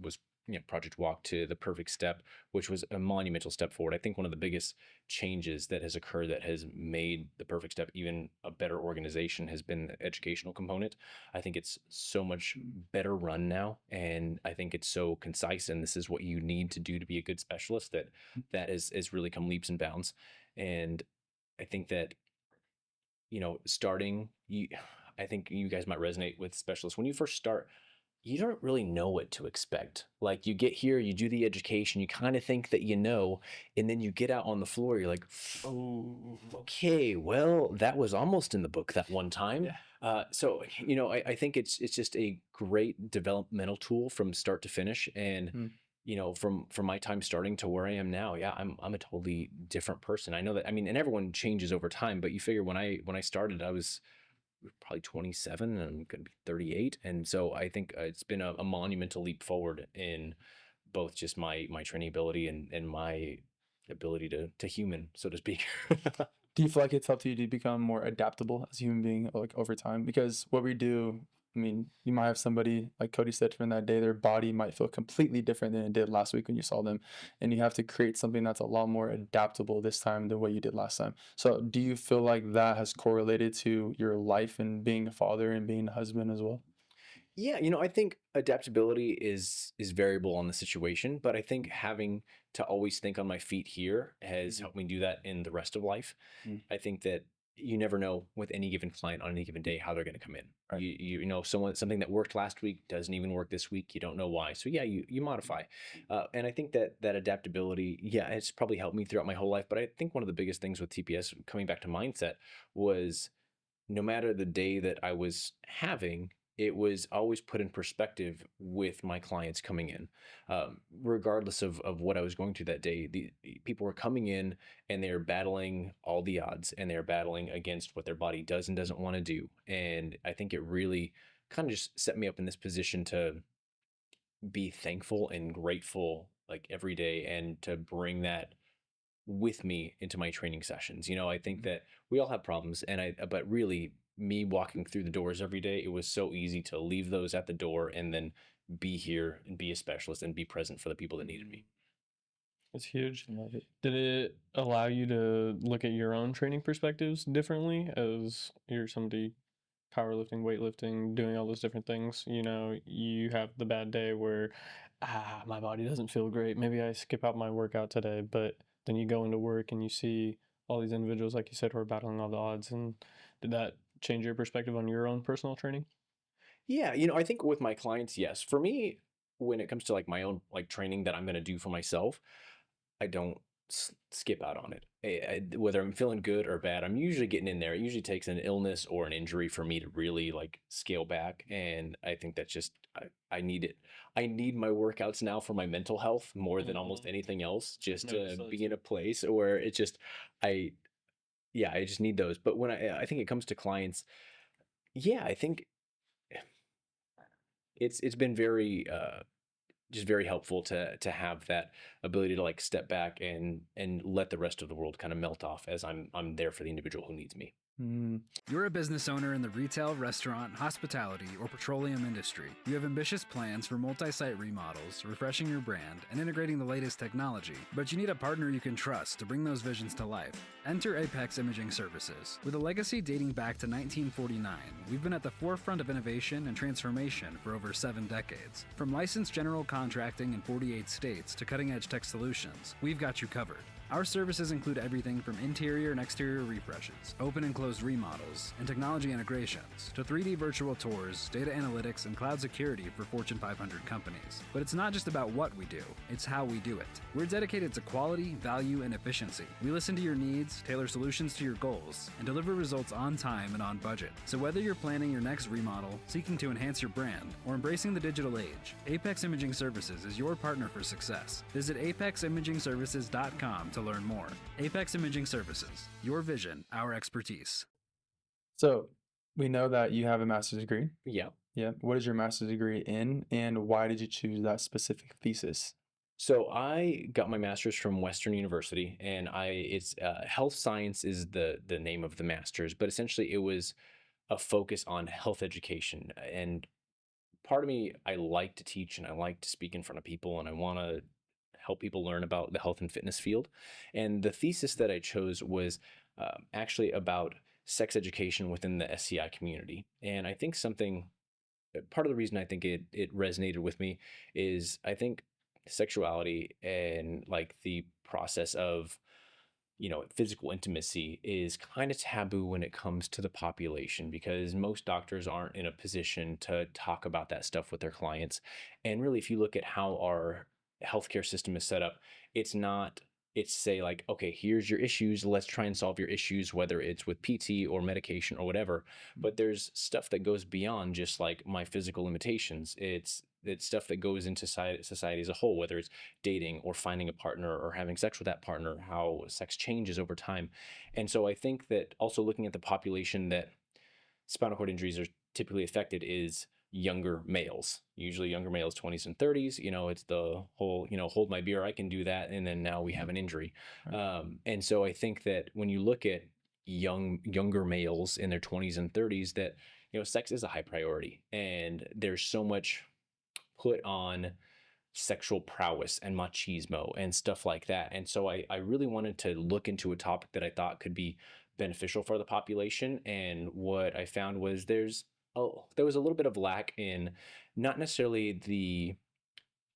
Project Walk, to the Perfect Step, which was a monumental step forward. I think one of the biggest changes that has occurred that has made the Perfect Step even a better organization has been the educational component. I think it's so much better run now, and I think it's so concise, and this is what you need to do to be a good specialist, that is really come leaps and bounds. And I think that, starting, I think you guys might resonate with specialists. When you first start, you don't really know what to expect. Like, you get here, you do the education, you kind of think that and then you get out on the floor, you're like, oh, okay, well, that was almost in the book that one time. Yeah. So, I think it's just a great developmental tool from start to finish. And from my time starting to where I am now, yeah, I'm a totally different person. I know that. I mean, and everyone changes over time, but you figure when I started, I was probably 27 and I'm going to be 38. And so I think it's been a monumental leap forward in both just my training ability and my ability to human, so to speak. Do you feel like it's helped you to become more adaptable as a human being, like, over time? Because what we do, I mean, you might have somebody, like Cody said, from that day, their body might feel completely different than it did last week when you saw them. And you have to create something that's a lot more adaptable this time than what you did last time. So do you feel like that has correlated to your life and being a father and being a husband as well? Yeah, I think adaptability is variable on the situation, but I think having to always think on my feet here has helped me do that in the rest of life. Mm. I think that you never know with any given client on any given day how they're going to come in. Right. Something that worked last week doesn't even work this week. You don't know why. So yeah, you modify. And I think that adaptability, yeah, it's probably helped me throughout my whole life. But I think one of the biggest things with TPS, coming back to mindset, was no matter the day that I was having, it was always put in perspective with my clients coming in. Regardless of what I was going through that day, the people were coming in and they're battling all the odds, and they're battling against what their body does and doesn't want to do. And I think it really kind of just set me up in this position to be thankful and grateful, like, every day, and to bring that with me into my training sessions. I think that we all have problems, but really, me walking through the doors every day, it was so easy to leave those at the door and then be here and be a specialist and be present for the people that needed me. It's huge. I love it. Did it allow you to look at your own training perspectives differently as you're somebody powerlifting, weightlifting, doing all those different things? You have the bad day where, my body doesn't feel great. Maybe I skip out my workout today, but then you go into work and you see all these individuals, like you said, who are battling all the odds. And did that change your perspective on your own personal training? Yeah, I think with my clients, yes. For me, when it comes to like my own like training that I'm going to do for myself, I don't skip out on it. Whether I'm feeling good or bad, I'm usually getting in there. It usually takes an illness or an injury for me to really like scale back. And I think that's just, I need it. I need my workouts now for my mental health more than almost anything else, just to be in a place where it's just, I, yeah, I just need those. But when I think it comes to clients, yeah, I think it's been very, just very helpful to have that ability to like step back and let the rest of the world kind of melt off as I'm there for the individual who needs me. You're a business owner in the retail, restaurant, hospitality, or petroleum industry. You have ambitious plans for multi-site remodels, refreshing your brand, and integrating the latest technology, but you need a partner you can trust to bring those visions to life. Enter Apex Imaging Services. With a legacy dating back to 1949, we've been at the forefront of innovation and transformation for over 7 decades. From licensed general contracting in 48 states to cutting-edge tech solutions, we've got you covered. Our services include everything from interior and exterior refreshes, open and closed remodels, and technology integrations, to 3D virtual tours, data analytics, and cloud security for Fortune 500 companies. But it's not just about what we do, it's how we do it. We're dedicated to quality, value, and efficiency. We listen to your needs, tailor solutions to your goals, and deliver results on time and on budget. So whether you're planning your next remodel, seeking to enhance your brand, or embracing the digital age, Apex Imaging Services is your partner for success. Visit apeximagingservices.com to learn more. Apex Imaging Services, your vision, our expertise. So we know that you have a master's degree. Yeah. Yeah. What is your master's degree in, and why did you choose that specific thesis? So I got my master's from Western University, and it's health science is the name of the master's, but essentially it was a focus on health education. And part of me, I like to teach and I like to speak in front of people, and I want to help people learn about the health and fitness field. And the thesis that I chose was actually about sex education within the SCI community. And I think part of the reason I think it resonated with me is I think sexuality and like the process of physical intimacy is kind of taboo when it comes to the population, because most doctors aren't in a position to talk about that stuff with their clients. And really, if you look at how our healthcare system is set up, it's say like, okay, here's your issues, let's try and solve your issues, whether it's with PT or medication or whatever. But there's stuff that goes beyond just like my physical limitations. It's stuff that goes into society as a whole, whether it's dating or finding a partner or having sex with that partner, how sex changes over time. And so I think that also looking at the population that spinal cord injuries are typically affected is younger males, usually younger males, 20s and 30s. It's the whole, hold my beer, I can do that. And then now we have an injury. Right. And so I think that when you look at younger males in their 20s and 30s, that, sex is a high priority, and there's so much put on sexual prowess and machismo and stuff like that. And so I really wanted to look into a topic that I thought could be beneficial for the population. And what I found was there was a little bit of lack in not necessarily the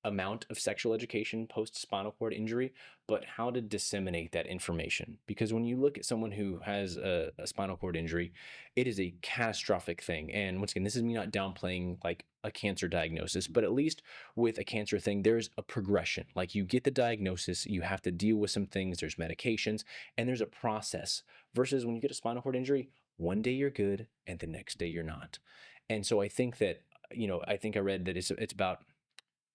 amount of sexual education post spinal cord injury, but how to disseminate that information. Because when you look at someone who has a spinal cord injury, it is a catastrophic thing. And once again, this is me not downplaying like a cancer diagnosis, but at least with a cancer thing, there's a progression. Like you get the diagnosis, you have to deal with some things, there's medications, and there's a process. Versus when you get a spinal cord injury, one day you're good and the next day you're not. And so I think that, I think I read that it's about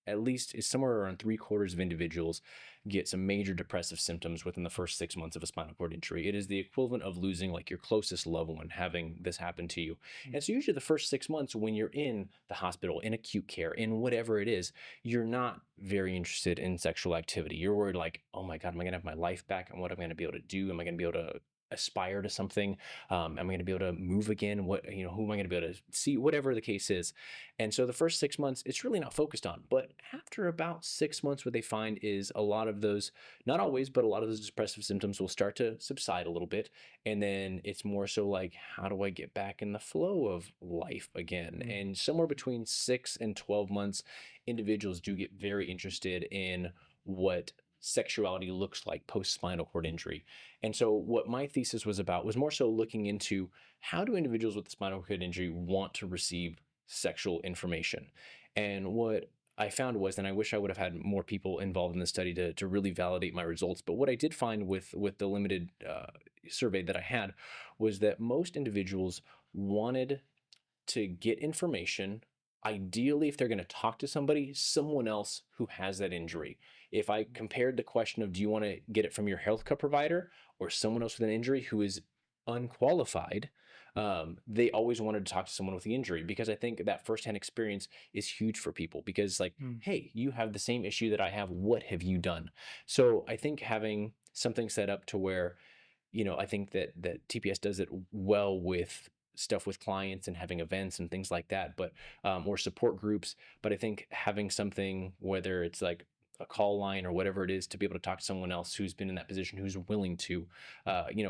at least is somewhere around 3/4 of individuals get some major depressive symptoms within the first 6 months of a spinal cord injury. It is the equivalent of losing like your closest loved one, having this happen to you. And so usually the first 6 months when you're in the hospital, in acute care, in whatever it is, you're not very interested in sexual activity. You're worried like, oh my God, am I gonna have my life back? And what am I gonna be able to do? Am I gonna be able to aspire to something? Am I going to be able to move again? Who am I going to be able to see? Whatever the case is. And so the first 6 months, it's really not focused on. But after about 6 months, what they find is a lot of those, not always, but a lot of those depressive symptoms will start to subside a little bit. And then it's more so like, how do I get back in the flow of life again? And somewhere between 6 and 12 months, individuals do get very interested in what sexuality looks like post spinal cord injury. And so what my thesis was about was more so looking into how do individuals with the spinal cord injury want to receive sexual information. And what I found was, and I wish I would have had more people involved in the study to really validate my results, but what I did find with the limited survey that I had was that most individuals wanted to get information. Ideally, if they're going to talk to somebody, someone else who has that injury. If I compared the question of do you want to get it from your healthcare provider or someone else with an injury who is unqualified, they always wanted to talk to someone with the injury, because I think that firsthand experience is huge for people, because like, hey, you have the same issue that I have. What have you done? So I think having something set up to where, I think that TPS does it well with stuff with clients and having events and things like that, but or support groups. But I think having something, whether it's like a call line or whatever it is, to be able to talk to someone else who's been in that position, who's willing to,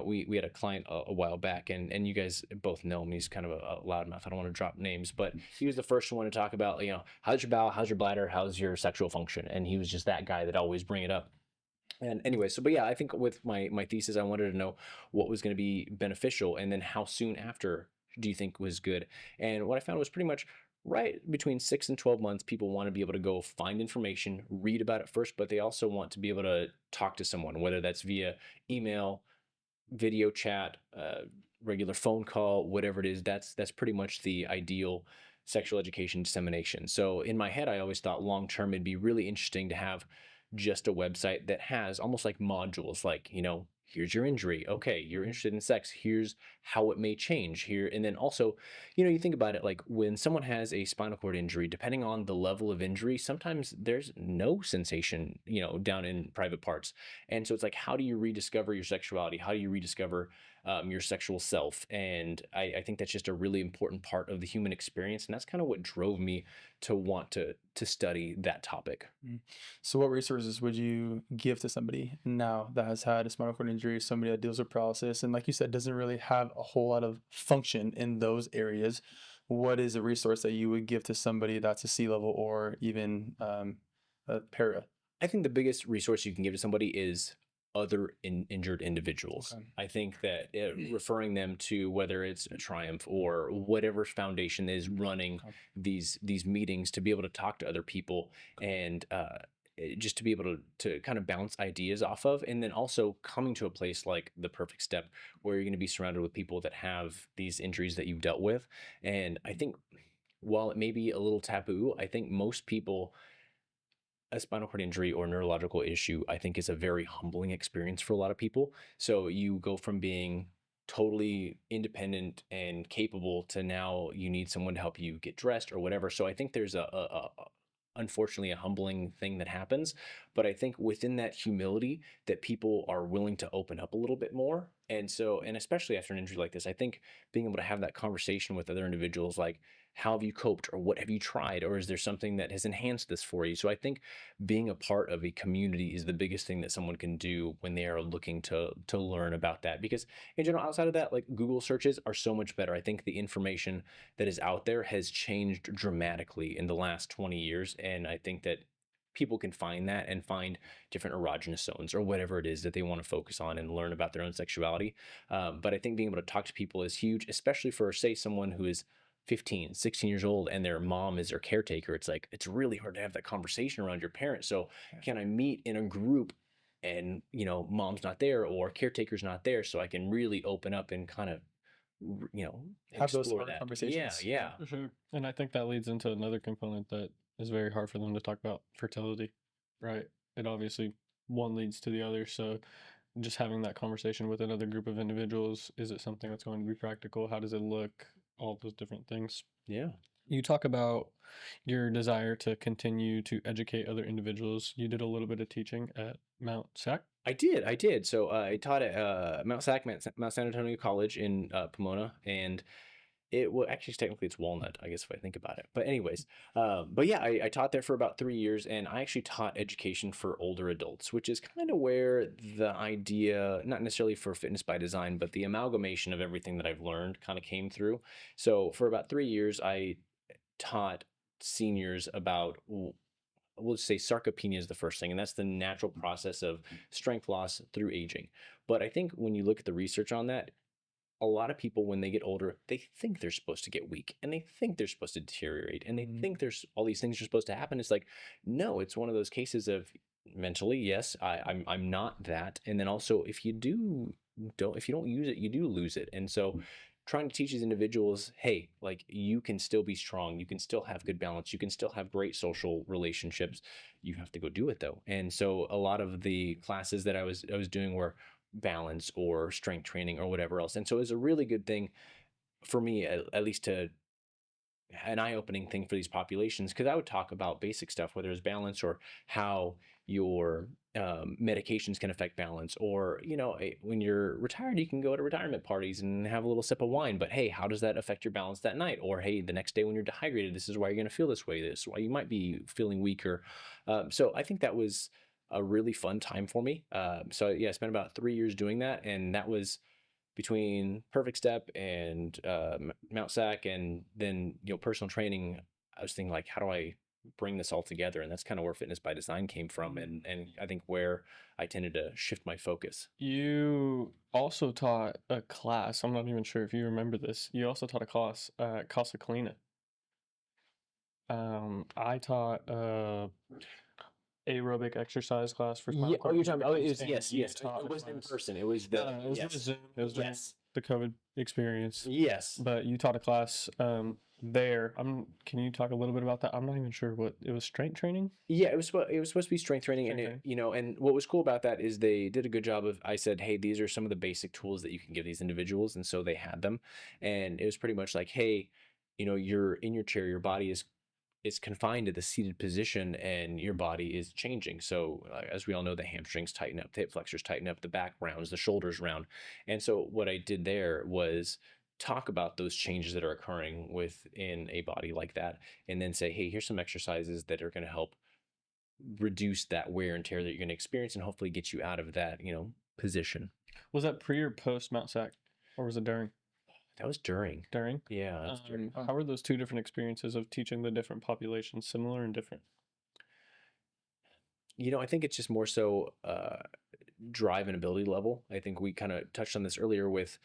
we had a client a while back, and you guys both know him. He's kind of a loudmouth. I don't want to drop names, but he was the first one to talk about, how's your bowel, how's your bladder, how's your sexual function, and he was just that guy that always bring it up. And anyway, so but yeah, I think with my thesis, I wanted to know what was going to be beneficial, and then how soon after do you think was good? And what I found was pretty much right between 6 and 12 months, people want to be able to go find information, read about it first, but they also want to be able to talk to someone, whether that's via email, video chat, regular phone call, whatever it is. That's pretty much the ideal sexual education dissemination. So in my head, I always thought long term it'd be really interesting to have just a website that has almost like modules, like, here's your injury. Okay, you're interested in sex. Here's how it may change here. And then also, you think about it, like when someone has a spinal cord injury, depending on the level of injury, sometimes there's no sensation, down in private parts. And so it's like, how do you rediscover your sexuality? How do you rediscover your sexual self? And I think that's just a really important part of the human experience. And that's kind of what drove me to want to study that topic. So what resources would you give to somebody now that has had a spinal cord injury, somebody that deals with paralysis, and like you said, doesn't really have a whole lot of function in those areas? What is a resource that you would give to somebody that's a C level or even a para? I think the biggest resource you can give to somebody is other injured individuals. Okay. I think that referring them to, whether it's a Triumph or whatever foundation is running these meetings, to be able to talk to other people and just to be able to kind of bounce ideas off of, and then also coming to a place like the Perfect Step where you're going to be surrounded with people that have these injuries that you've dealt with. And I think while it may be a little taboo, I think most people, a spinal cord injury or neurological issue, I think is a very humbling experience for a lot of people. So you go from being totally independent and capable to now you need someone to help you get dressed or whatever. So I think there's unfortunately a humbling thing that happens, but I think within that humility that people are willing to open up a little bit more. And so, and especially after an injury like this, I think being able to have that conversation with other individuals, like, how have you coped, or what have you tried, or is there something that has enhanced this for you? So I think being a part of a community is the biggest thing that someone can do when they are looking to learn about that. Because in general, outside of that, like, Google searches are so much better. I think the information that is out there has changed dramatically in the last 20 years. And I think that people can find that and find different erogenous zones or whatever it is that they want to focus on and learn about their own sexuality. But I think being able to talk to people is huge, especially for, say, someone who is 15, 16 years old and their mom is their caretaker. It's like, it's really hard to have that conversation around your parents. So can I meet in a group and, mom's not there or caretaker's not there, so I can really open up and kind of, Have those explore hard that. conversations. Yeah. For sure. And I think that leads into another component that is very hard for them to talk about: fertility, right? It obviously, one leads to the other. So just having that conversation with another group of individuals, is it something that's going to be practical? How does it look? All those different things. Yeah. You talk about your desire to continue to educate other individuals. You did a little bit of teaching at Mount Sac. I did. So I taught at Mount San Antonio College in Pomona, and actually technically it's Walnut, I guess, if I think about it. But anyways, but yeah, I taught there for about 3 years, and I actually taught education for older adults, which is kind of where the idea, not necessarily for fitness by design, but the amalgamation of everything that I've learned kind of came through. So for about 3 years, I taught seniors about, we'll just say, sarcopenia is the first thing, and that's the natural process of strength loss through aging. But I think when you look at the research on that, a lot of people, when they get older, they think they're supposed to get weak, and they think they're supposed to deteriorate, and they think there's all these things are supposed to happen. It's like, no, it's one of those cases of mentally, yes, I'm not that. And then also, if you if you don't use it, you do lose it. And so trying to teach these individuals, hey, like, you can still be strong, you can still have good balance, you can still have great social relationships. You have to go do it though. And so a lot of the classes that I was doing were balance or strength training or whatever else. And so it was a really good thing for me, at least, to an eye-opening thing for these populations, because I would talk about basic stuff, whether it's balance or how your medications can affect balance, or when you're retired, you can go to retirement parties and have a little sip of wine, but hey, how does that affect your balance that night? Or hey, the next day when you're dehydrated, this is why you're going to feel this way, this is why you might be feeling weaker. So I think that was a really fun time for me. So yeah, I spent about 3 years doing that, and that was between Perfect Step and Mount Sac, and then personal training. I was thinking, like, how do I bring this all together. And that's kind of where Fitness by Design came from, and I think where I tended to shift my focus. You also taught a class. I'm not even sure if you remember this. You also taught a class at Casa Colina. I taught aerobic exercise class for spinal Yeah, cord you're talking about, injuries, yes, and you yes. taught It a wasn't in class. person. It was No, no, it was yes. through Zoom. It was during Yes. the COVID experience. Yes. But you taught a class there. Can you talk a little bit about that? I'm not even sure what it was. Strength training? Yeah, it was supposed to be strength training, Strength and training. you know, and what was cool about that is they did a good job of. I said, hey, these are some of the basic tools that you can give these individuals, and so they had them, and it was pretty much like, hey, you know, you're in your chair, your body is confined to the seated position, and your body is changing. So as we all know, the hamstrings tighten up, the hip flexors tighten up, the back rounds, the shoulders round, and so what I did there was talk about those changes that are occurring within a body like that, and then say, hey, here's some exercises that are going to help reduce that wear and tear that you're going to experience, and hopefully get you out of that, you know, position. Was that pre or post Mount Sac, or was it during? That was during. During. Yeah, that's during. How were those two different experiences of teaching the different populations similar and different? You know, I think it's just more so drive and ability level. I think we kind of touched on this earlier with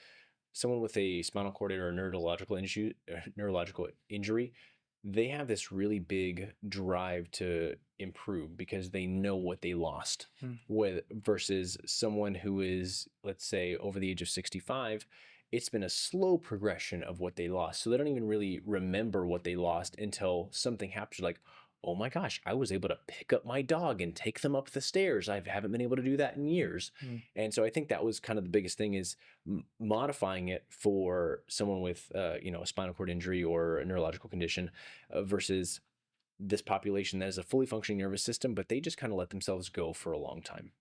someone with a spinal cord or neurological injury. They have this really big drive to improve because they know what they lost. With versus someone who is, let's say, over the age of 65, it's been a slow progression of what they lost. So they don't even really remember what they lost until something happens. Like, oh my gosh, I was able to pick up my dog and take them up the stairs. I haven't been able to do that in years. And so I think that was kind of the biggest thing, is modifying it for someone with, you know, a spinal cord injury or a neurological condition versus this population that has a fully functioning nervous system, but they just kind of let themselves go for a long time.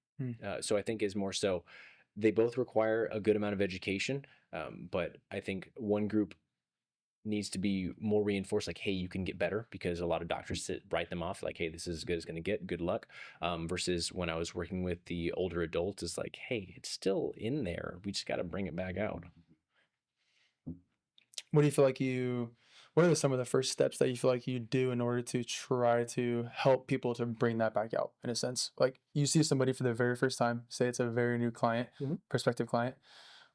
So I think is more so they both require a good amount of education. But I think one group needs to be more reinforced, like, hey, you can get better, because a lot of doctors write them off like, hey, this is as good as going to get, good luck. Versus when I was working with the older adults, it's like, hey, it's still in there, we just got to bring it back out. What do you feel like what are some of the first steps that you feel like you do in order to try to help people to bring that back out, in a sense? Like, you see somebody for the very first time, say it's a very new client, prospective client.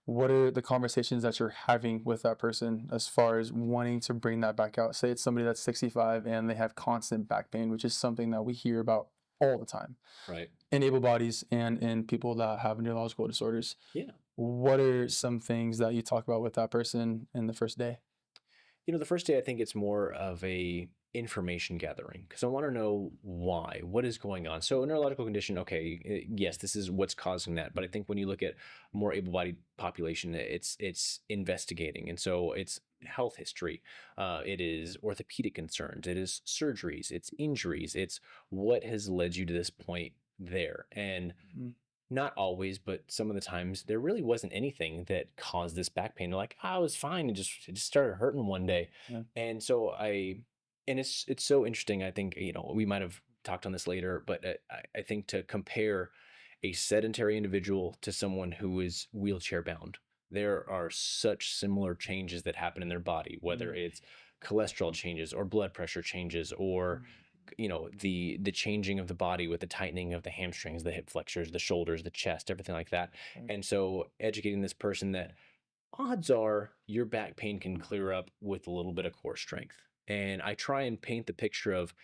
What are the conversations that you're having with that person as far as wanting to bring that back out? Say it's somebody that's 65 and they have constant back pain, which is something that we hear about all the time. Right. In able bodies and in people that have neurological disorders. Yeah. What are some things that you talk about with that person in the first day? You know, the first day, I think it's more of a information gathering, because I want to know why, what is going on. So a neurological condition, okay, yes, this is what's causing that. But I think when you look at more able-bodied population, it's investigating. And so it's health history, it is orthopedic concerns, it is surgeries, it's injuries, it's what has led you to this point there. And not always, but some of the times there really wasn't anything that caused this back pain. They're like, oh, I was fine. It just started hurting one day. Yeah. And so it's so interesting. I think, you know, we might have talked on this later, but I think to compare a sedentary individual to someone who is wheelchair bound, there are such similar changes that happen in their body, whether it's cholesterol changes or blood pressure changes, or you know, the changing of the body with the tightening of the hamstrings, the hip flexors, the shoulders, the chest, everything like that. And so educating this person that odds are your back pain can clear up with a little bit of core strength. And I try and paint the picture of,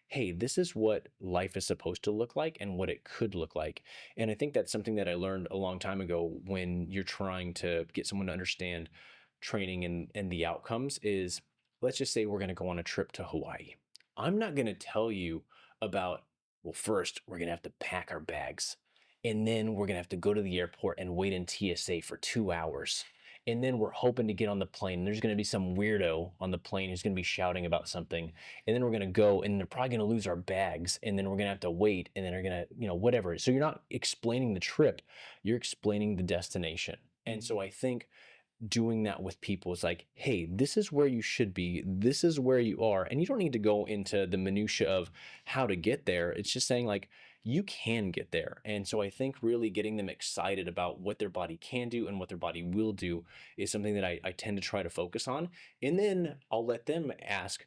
hey, this is what life is supposed to look like and what it could look like. And I think that's something that I learned a long time ago when you're trying to get someone to understand training and the outcomes is, let's just say we're going to go on a trip to Hawaii. I'm not going to tell you about, well, first we're going to have to pack our bags, and then we're going to have to go to the airport and wait in TSA for 2 hours. And then we're hoping to get on the plane. There's going to be some weirdo on the plane who's going to be shouting about something. And then we're going to go, and they're probably going to lose our bags. And then we're going to have to wait, and then they're going to, you know, whatever. So you're not explaining the trip, you're explaining the destination. And so I think doing that with people is like, hey, this is where you should be, this is where you are, and you don't need to go into the minutia of how to get there. It's just saying, like, you can get there. And so I think really getting them excited about what their body can do and what their body will do is something that I tend to try to focus on. And then I'll let them ask,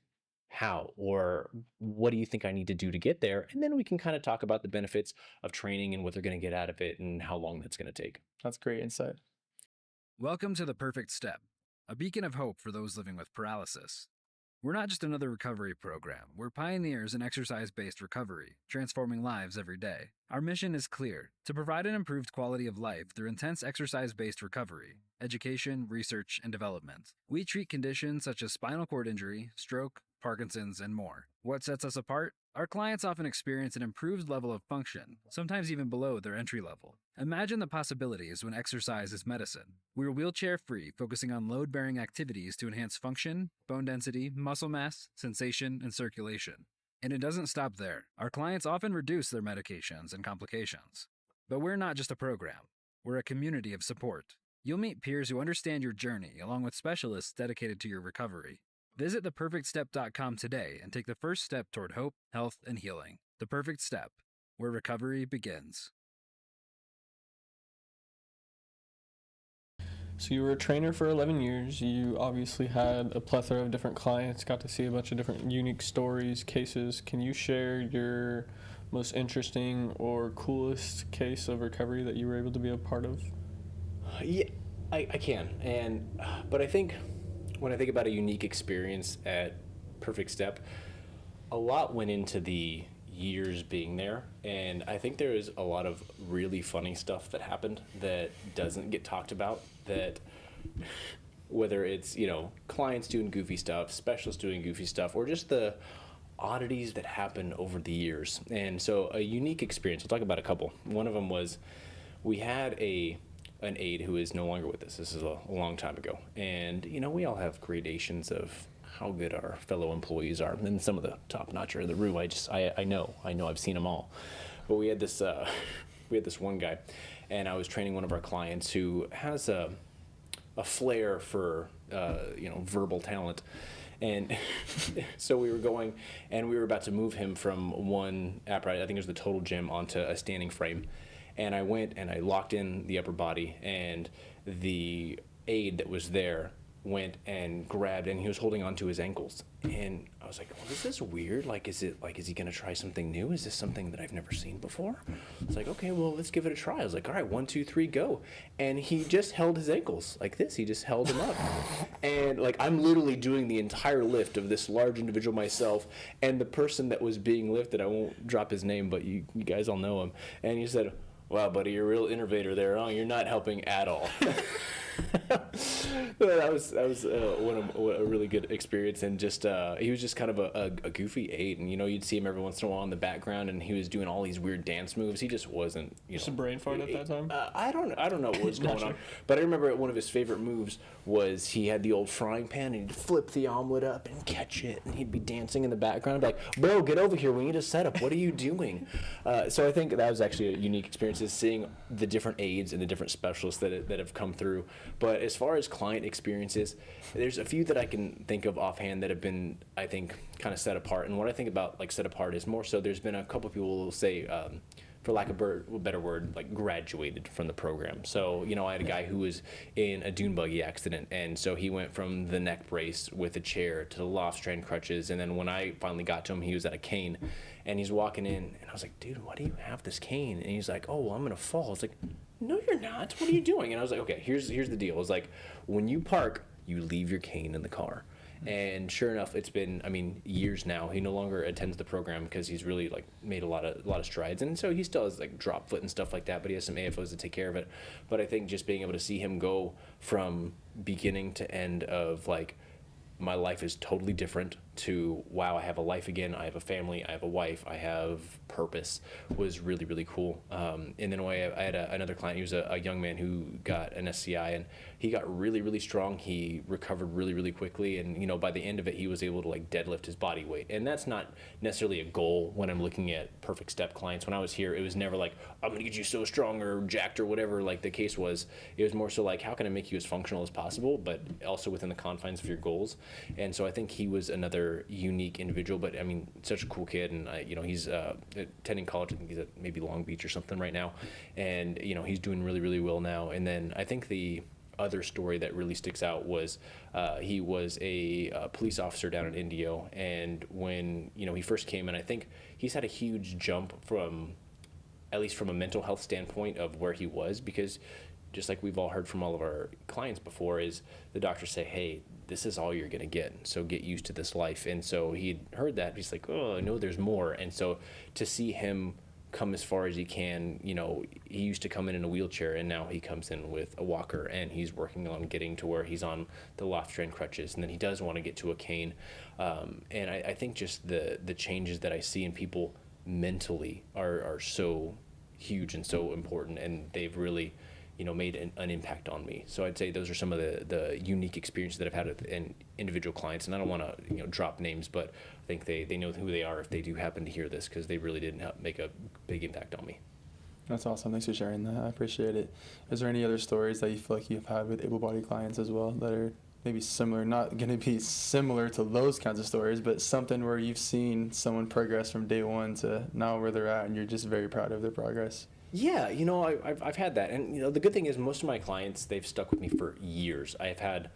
how, or what do you think I need to do to get there? And then we can kind of talk about the benefits of training and what they're going to get out of it and how long that's going to take. That's great insight. Welcome to The Perfect Step, a beacon of hope for those living with paralysis. We're not just another recovery program, we're pioneers in exercise-based recovery, transforming lives every day. Our mission is clear: to provide an improved quality of life through intense exercise-based recovery, education, research, and development. We treat conditions such as spinal cord injury, stroke, Parkinson's, and more. What sets us apart? Our clients often experience an improved level of function, sometimes even below their entry level. Imagine the possibilities when exercise is medicine. We're wheelchair-free, focusing on load-bearing activities to enhance function, bone density, muscle mass, sensation, and circulation. And it doesn't stop there. Our clients often reduce their medications and complications. But we're not just a program. We're a community of support. You'll meet peers who understand your journey, along with specialists dedicated to your recovery. Visit theperfectstep.com today and take the first step toward hope, health, and healing. The Perfect Step, where recovery begins. So you were a trainer for 11 years. You obviously had a plethora of different clients, got to see a bunch of different unique stories, cases. Can you share your most interesting or coolest case of recovery that you were able to be a part of? Yeah, I can. But I think when I think about a unique experience at Perfect Step, a lot went into the years being there, and I think there is a lot of really funny stuff that happened that doesn't get talked about, that whether it's, clients doing goofy stuff, specialists doing goofy stuff, or just the oddities that happen over the years. And so a unique experience, I'll talk about a couple. One of them was we had an aide who is no longer with us. This is a long time ago. And, we all have gradations of how good our fellow employees are. And some of the top notch are in the room. I know I've seen them all. But we had this one guy, and I was training one of our clients who has a flair for, verbal talent. And so we were going, and we were about to move him from one apparatus, I think it was the total gym, onto a standing frame. And I went and I locked in the upper body, and the aide that was there went and grabbed, and he was holding onto his ankles. And I was like, well, this is weird. Is he going to try something new? Is this something that I've never seen before? It's like, okay, well, let's give it a try. I was like, all right, 1, 2, 3, go. And he just held his ankles like this. He just held them up. And I'm literally doing the entire lift of this large individual myself. And the person that was being lifted, I won't drop his name, but you guys all know him. And he said, wow, buddy, you're a real innovator there. Oh, you're not helping at all. That was a really good experience, and just he was just kind of a goofy aide, and you'd see him every once in a while in the background, and he was doing all these weird dance moves. He just wasn't, Just a brain fart at that time. I don't know what was going on, but I remember one of his favorite moves was he had the old frying pan, and he'd flip the omelet up and catch it, and he'd be dancing in the background. I'd be like, bro, get over here, we need a setup. What are you doing? So I think that was actually a unique experience, is seeing the different aides and the different specialists that have come through. But as far as client experiences, there's a few that I can think of offhand that have been, I think, kind of set apart. And what I think about set apart is more so there's been a couple of people who will say, for lack of a better word, graduated from the program. So, I had a guy who was in a dune buggy accident, and so he went from the neck brace with a chair to the loft strand crutches, and then when I finally got to him, he was at a cane, and he's walking in, and I was like, dude, why do you have this cane? And he's like, oh, well, I'm gonna fall. I was like, no, you're not. What are you doing? And I was like, okay, here's the deal. It's like, when you park, you leave your cane in the car. And sure enough, it's been, years now. He no longer attends the program because he's really made a lot of strides. And so he still has drop foot and stuff like that, but he has some AFOs to take care of it. But I think just being able to see him go from beginning to end of my life is totally different to, wow, I have a life again, I have a family, I have a wife, I have purpose, was really, really cool. And then I had another client. He was a young man who got an SCI, and he got really, really strong. He recovered really, really quickly, and by the end of it, he was able to deadlift his body weight. And that's not necessarily a goal when I'm looking at Perfect Step clients. When I was here, it was never I'm gonna get you so strong or jacked or whatever the case was. It was more so how can I make you as functional as possible, but also within the confines of your goals. And so I think he was another unique individual, but such a cool kid. And he's attending college. I think he's at maybe Long Beach or something right now, and he's doing really, really well now. And then I think the other story that really sticks out was he was a police officer down in Indio, and when he first came in, I think he's had a huge jump from, at least from a mental health standpoint, of where he was, because just like we've all heard from all of our clients before, is the doctors say, hey, this is all you're going to get, so get used to this life. And so he'd heard that, he's like, oh, no, there's more. And so to see him come as far as he can, he used to come in a wheelchair, and now he comes in with a walker, and he's working on getting to where he's on the loft and crutches, and then he does want to get to a cane. And I think just the changes that I see in people mentally are so huge and so important, and they've really made an impact on me. So I'd say those are some of the unique experiences that I've had with individual clients, and I don't want to drop names, but I think they know who they are if they do happen to hear this, because they really did make a big impact on me. That's awesome. Thanks for sharing that. I appreciate it. Is there any other stories that you feel like you've had with able-bodied clients as well that are maybe similar, not going to be similar to those kinds of stories, but something where you've seen someone progress from day one to now where they're at, and you're just very proud of their progress? Yeah, I've had that. And, the good thing is most of my clients, they've stuck with me for years. I'd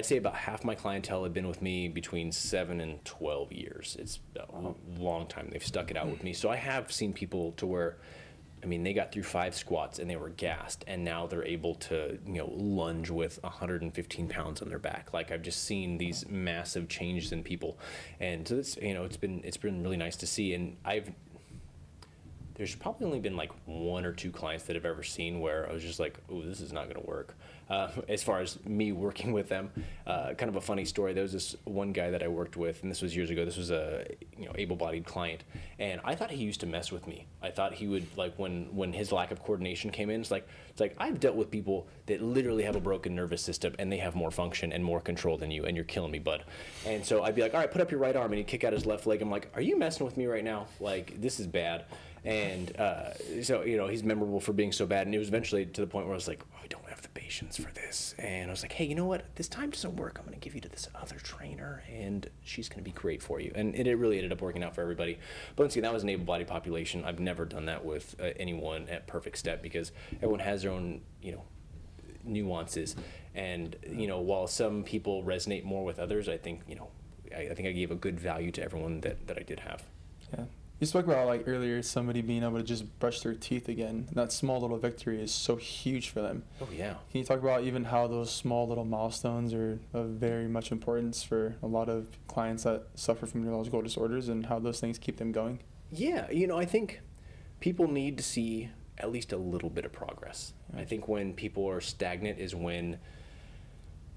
say about half my clientele have been with me between 7 and 12 years. It's a long time. They've stuck it out with me. So I have seen people to where, they got through 5 squats and they were gassed, and now they're able to, lunge with 115 pounds on their back. Like, I've just seen these massive changes in people. And so it's, it's been really nice to see. And there's probably only been like 1 or 2 clients that I've ever seen where I was just like, oh, this is not going to work. As far as me working with them, kind of a funny story. There was this one guy that I worked with, and this was years ago. This was a able-bodied client, and I thought he used to mess with me. I thought he would, like, when his lack of coordination came in, it's like I've dealt with people that literally have a broken nervous system, and they have more function and more control than you, and you're killing me, bud. And so I'd be like, all right, put up your right arm, and he'd kick out his left leg. I'm like, are you messing with me right now? Like, this is bad. And so he's memorable for being so bad, and it was eventually to the point where I was like, oh, I don't have the patience for this. And I was like, hey, you know what? This time doesn't work. I'm going to give you to this other trainer, and she's going to be great for you. And it really ended up working out for everybody. But once again, that was an able-bodied population. I've never done that with anyone at Perfect Step, because everyone has their own, nuances. And, while some people resonate more with others, I think, I think I gave a good value to everyone that I did have. Yeah. You spoke about, like, earlier, somebody being able to just brush their teeth again. That small little victory is so huge for them. Oh, yeah. Can you talk about even how those small little milestones are of very much importance for a lot of clients that suffer from neurological disorders, and how those things keep them going? Yeah, I think people need to see at least a little bit of progress. Yeah. I think when people are stagnant is when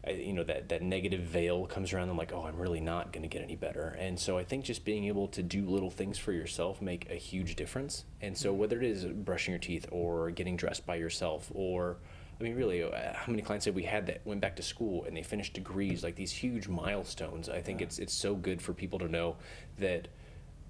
that negative veil comes around. I'm like, oh, I'm really not going to get any better. And so I think just being able to do little things for yourself make a huge difference. And so whether it is brushing your teeth or getting dressed by yourself, or really, how many clients have we had that went back to school and they finished degrees, like these huge milestones? I think it's so good for people to know that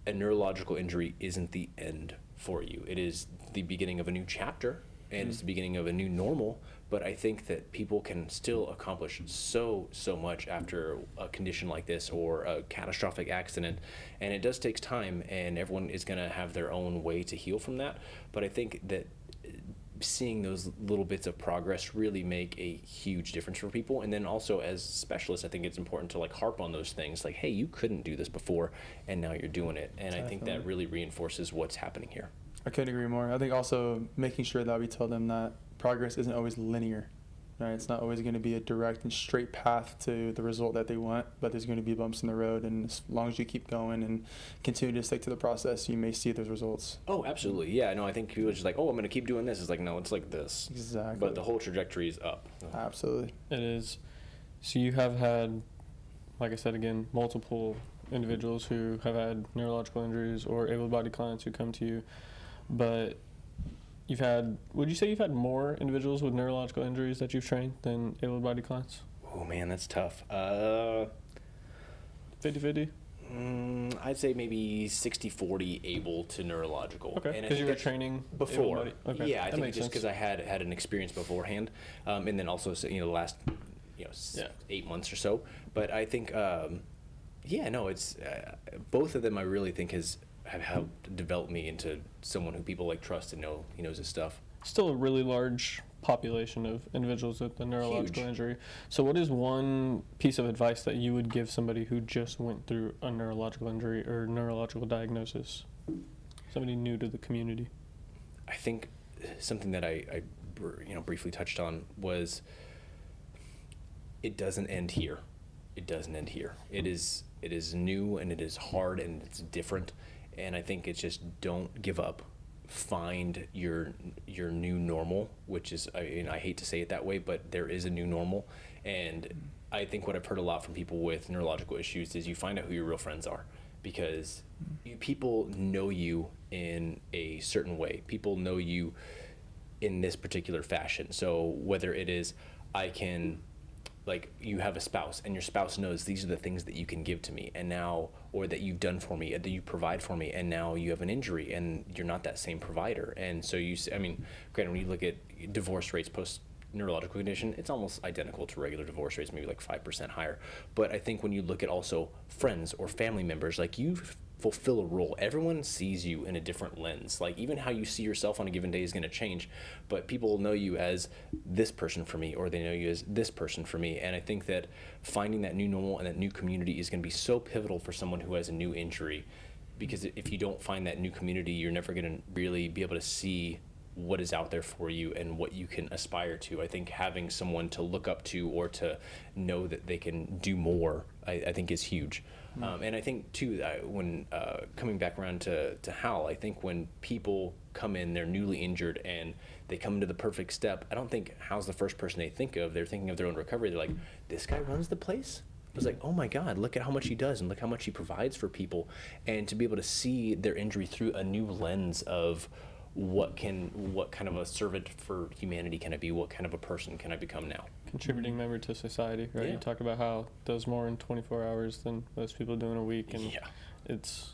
a neurological injury isn't the end for you. It is the beginning of a new chapter, and it's the beginning of a new normal. But I think that people can still accomplish so much after a condition like this, or a catastrophic accident. And it does take time, and everyone is going to have their own way to heal from that. But I think that seeing those little bits of progress really make a huge difference for people. And then also, as specialists, I think it's important to, like, harp on those things. Like, hey, you couldn't do this before, and now you're doing it. And I think that really reinforces what's happening here. I couldn't agree more. I think also making sure that we tell them that progress isn't always linear, right? It's not always going to be a direct and straight path to the result that they want, but there's going to be bumps in the road, and as long as you keep going and continue to stick to the process, you may see those results. Oh, absolutely. Yeah, no, I think people are just like, oh, I'm going to keep doing this. It's like, no, it's like this. Exactly. But the whole trajectory is up. Absolutely. It is. So you have had, like I said again, multiple individuals who have had neurological injuries, or able-bodied clients who come to you, but would you say you've had more individuals with neurological injuries that you've trained than able-bodied clients? Oh, man, that's tough. 50-50? I'd say maybe 60-40 able to neurological. Okay, because you were training before. Okay. Yeah, I think just because I had an experience beforehand, and then also, the last 8 months or so. But I think, it's both of them I really think have helped develop me into someone who people like trust and know he knows his stuff. Still a really large population of individuals with a neurological Huge. injury. So what is one piece of advice that you would give somebody who just went through a neurological injury or neurological diagnosis? Somebody new to the community. I think something that I briefly touched on was it doesn't end here. It doesn't end here. It is new and it is hard and it's different. And I think it's just don't give up. Find your new normal, which is, I hate to say it that way, but there is a new normal. And I think what I've heard a lot from people with neurological issues is you find out who your real friends are, because people know you in a certain way. People know you in this particular fashion. So whether it is like you have a spouse and your spouse knows these are the things that you can give to me and now, or that you've done for me, that you provide for me, and now you have an injury and you're not that same provider. And so granted, when you look at divorce rates post neurological condition, it's almost identical to regular divorce rates, maybe like 5% higher. But I think when you look at also friends or family members, like you fulfill a role. Everyone sees you in a different lens. Like even how you see yourself on a given day is going to change, but people know you as this person for me, or they know you as this person for me. And I think that finding that new normal and that new community is going to be so pivotal for someone who has a new injury, because if you don't find that new community, you're never going to really be able to see what is out there for you and what you can aspire to. I think having someone to look up to or to know that they can do more, I think is huge. And I think too, when coming back around to Hal, I think when people come in, they're newly injured and they come into the perfect step, I don't think Hal's the first person they think of. They're thinking of their own recovery. They're like, this guy runs the place? I was like, oh my God, look at how much he does and look how much he provides for people. And to be able to see their injury through a new lens of what kind of a servant for humanity can I be? What kind of a person can I become now? Contributing member to society, right? Yeah. You talk about how does more in 24 hours than most people do in a week, and it's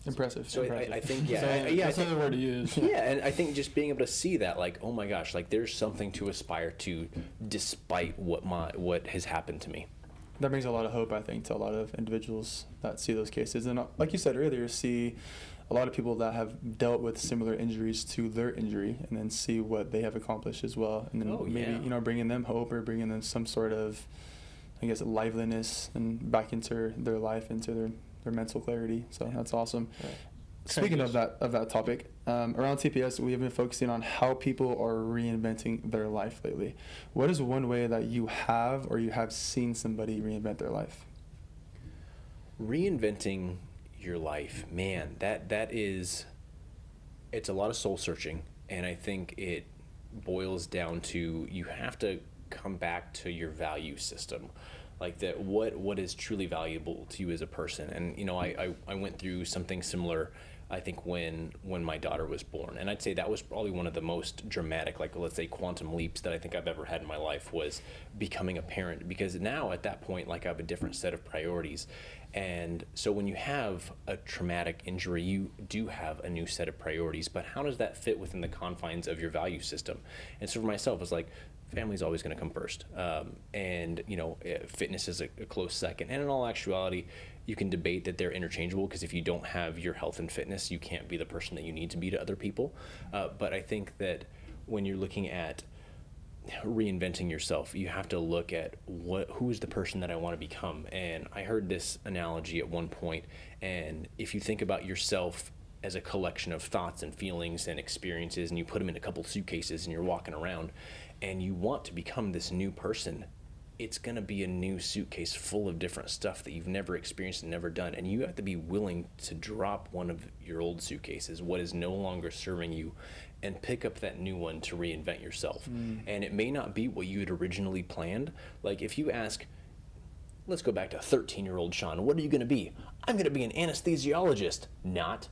impressive. So impressive. I think, that's another word to use. Yeah, and I think just being able to see that, like, oh my gosh, like there's something to aspire to despite what has happened to me. That brings a lot of hope, I think, to a lot of individuals that see those cases. And like you said earlier, see a lot of people that have dealt with similar injuries to their injury and then see what they have accomplished as well. And then maybe, bringing them hope or bringing them some sort of, I guess, liveliness and back into their life, into their mental clarity. So that's awesome. Right. Speaking of that topic, around TPS, we have been focusing on how people are reinventing their life lately. What is one way that you have or you have seen somebody reinvent their life? Reinventing your life, man, that is, it's a lot of soul searching, and I think it boils down to you have to come back to your value system, like that what is truly valuable to you as a person. And I went through something similar, I think, when my daughter was born, and I'd say that was probably one of the most dramatic, like, let's say, quantum leaps that I think I've ever had in my life, was becoming a parent, because now at that point, like, I have a different set of priorities. And so when you have a traumatic injury, you do have a new set of priorities, but how does that fit within the confines of your value system? And so for myself, it's like, family's always going to come first. And fitness is a close second. And in all actuality, you can debate that they're interchangeable, because if you don't have your health and fitness, you can't be the person that you need to be to other people. But I think that when you're looking at reinventing yourself, you have to look at who is the person that I want to become. And I heard this analogy at one point, and if you think about yourself as a collection of thoughts and feelings and experiences, and you put them in a couple suitcases and you're walking around and you want to become this new person, it's going to be a new suitcase full of different stuff that you've never experienced and never done. And you have to be willing to drop one of your old suitcases, what is no longer serving you, and pick up that new one to reinvent yourself. And it may not be what you had originally planned. Like if you ask, let's go back to 13-year-old Shawn, what are you going to be? I'm going to be an anesthesiologist. Not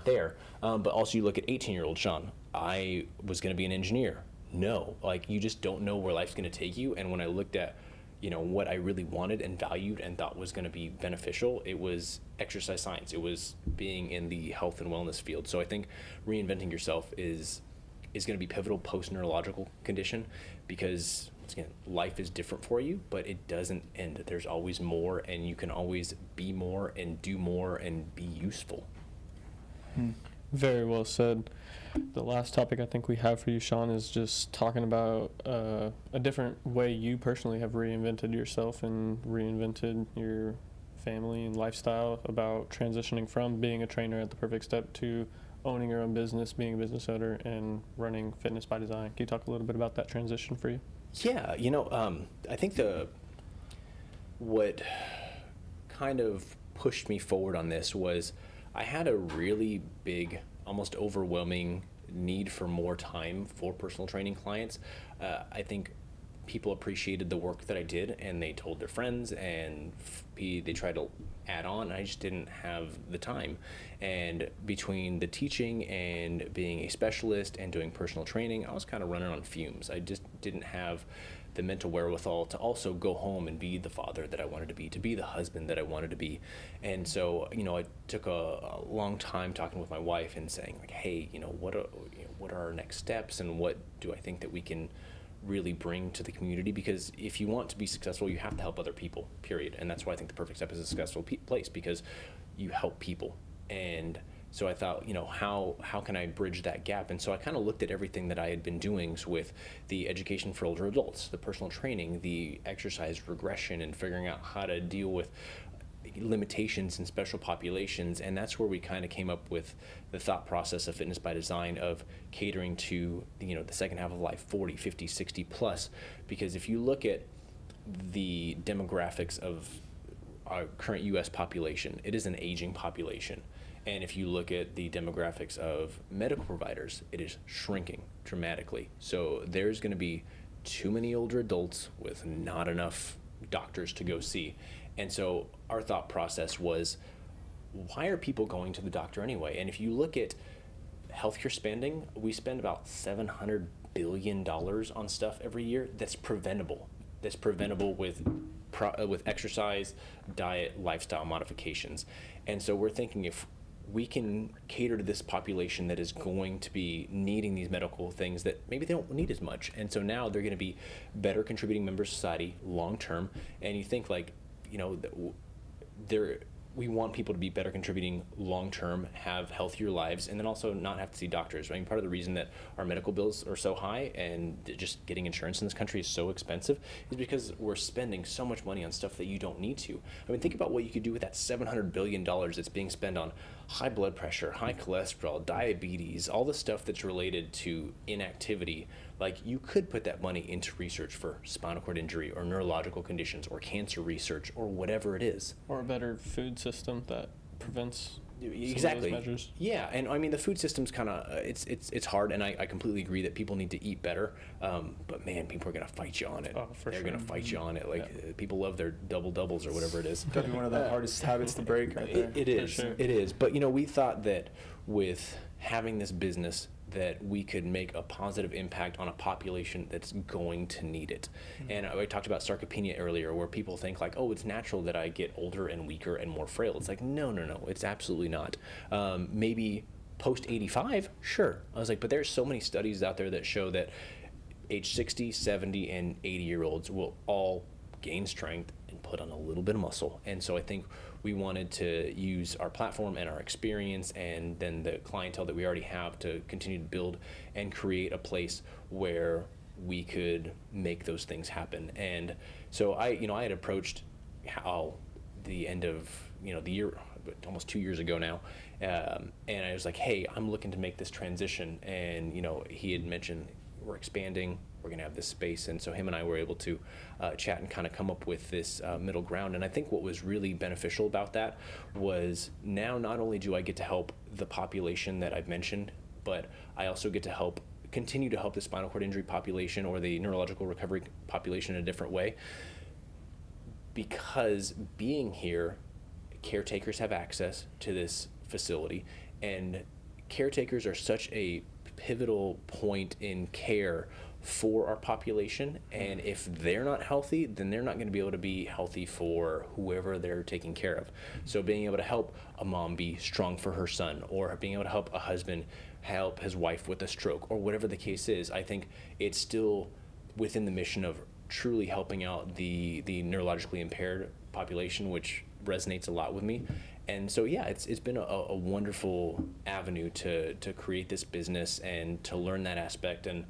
there. But also you look at 18-year-old Shawn, I was going to be an engineer. No, like you just don't know where life's going to take you. And when I looked at what I really wanted and valued and thought was going to be beneficial, it was exercise science. It was being in the health and wellness field. So I think reinventing yourself is going to be pivotal post-neurological condition, because again, life is different for you, but it doesn't end. There's always more, and you can always be more and do more and be useful. Very well said. The last topic I think we have for you, Shawn, is just talking about a different way you personally have reinvented yourself and reinvented your family and lifestyle, about transitioning from being a trainer at the Perfect Step to owning your own business, being a business owner, and running Fitness by Design. Can you talk a little bit about that transition for you? Yeah, I think what kind of pushed me forward on this was I had a really big, almost overwhelming need for more time for personal training clients. I think people appreciated the work that I did, and they told their friends, and they tried to add on, and I just didn't have the time. And between the teaching and being a specialist and doing personal training, I was kind of running on fumes. I just didn't have the mental wherewithal to also go home and be the father that I wanted to be the husband that I wanted to be. And so, I took a long time talking with my wife and saying, like, hey, what are our next steps, and what do I think that we can really bring to the community? Because if you want to be successful, you have to help other people, period. And that's why I think the Perfect Step is a successful place, because you help people. And so I thought, how can I bridge that gap? And so I kind of looked at everything that I had been doing with the education for older adults, the personal training, the exercise regression, and figuring out how to deal with limitations in special populations. And that's where we kind of came up with the thought process of Fitness by Design, of catering to the second half of life, 40, 50, 60 plus. Because if you look at the demographics of our current US population, it is an aging population. And if you look at the demographics of medical providers, it is shrinking dramatically. So there's going to be too many older adults with not enough doctors to go see. And so our thought process was, why are people going to the doctor anyway? And if you look at healthcare spending, we spend about $700 billion on stuff every year that's preventable. That's preventable with exercise, diet, lifestyle modifications. And so we're thinking, if we can cater to this population that is going to be needing these medical things that maybe they don't need as much. And so now they're going to be better contributing members of society long term. And you think, like, we want people to be better contributing long term, have healthier lives, and then also not have to see doctors. I mean, part of the reason that our medical bills are so high and just getting insurance in this country is so expensive is because we're spending so much money on stuff that you don't need to. I mean, think about what you could do with that $700 billion that's being spent on high blood pressure, high cholesterol, diabetes, all the stuff that's related to inactivity. Like, you could put that money into research for spinal cord injury or neurological conditions or cancer research or whatever it is. Or a better food system that prevents exactly some of those measures. Yeah, and I mean, the food system's kind of it's hard, and I completely agree that people need to eat better. But man, people are gonna fight you on it. Oh, for They're sure. gonna fight you on it. Like, people love their double doubles or whatever it is. That'd be one of the hardest habits to break right there. It is. sure. It is. But we thought that with having this business, that we could make a positive impact on a population that's going to need it. And I talked about sarcopenia earlier, where people think, like, oh, it's natural that I get older and weaker and more frail. It's like, no, it's absolutely not. Maybe post 85, sure. I was like, but there's so many studies out there that show that age 60, 70, and 80-year-olds will all gain strength and put on a little bit of muscle. And so I think we wanted to use our platform and our experience and then the clientele that we already have to continue to build and create a place where we could make those things happen. And so I had approached how the end of the year, almost 2 years ago now, and I was like, hey, I'm looking to make this transition. And he had mentioned, we're expanding, we're going to have this space. And so him and I were able to chat and kind of come up with this middle ground. And I think what was really beneficial about that was, now not only do I get to help the population that I've mentioned, but I also get to continue to help the spinal cord injury population or the neurological recovery population in a different way. Because being here, caretakers have access to this facility, and caretakers are such a pivotal point in care for our population. And if they're not healthy, then they're not going to be able to be healthy for whoever they're taking care of. So being able to help a mom be strong for her son, or being able to help a husband help his wife with a stroke, or whatever the case is, I think it's still within the mission of truly helping out the neurologically impaired population, which resonates a lot with me. And so, yeah, it's been a wonderful avenue to create this business and to learn that aspect and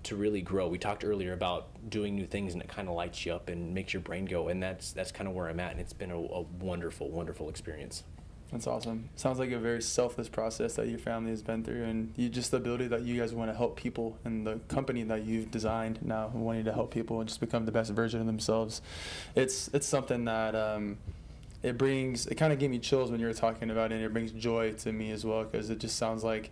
to really grow. We talked earlier about doing new things, and it kind of lights you up and makes your brain go. And that's kind of where I'm at. And it's been a wonderful, wonderful experience. That's awesome. Sounds like a very selfless process that your family has been through, and just the ability that you guys want to help people, and the company that you've designed now wanting to help people and just become the best version of themselves. It's something that it kind of gave me chills when you were talking about it, and it brings joy to me as well, because it just sounds like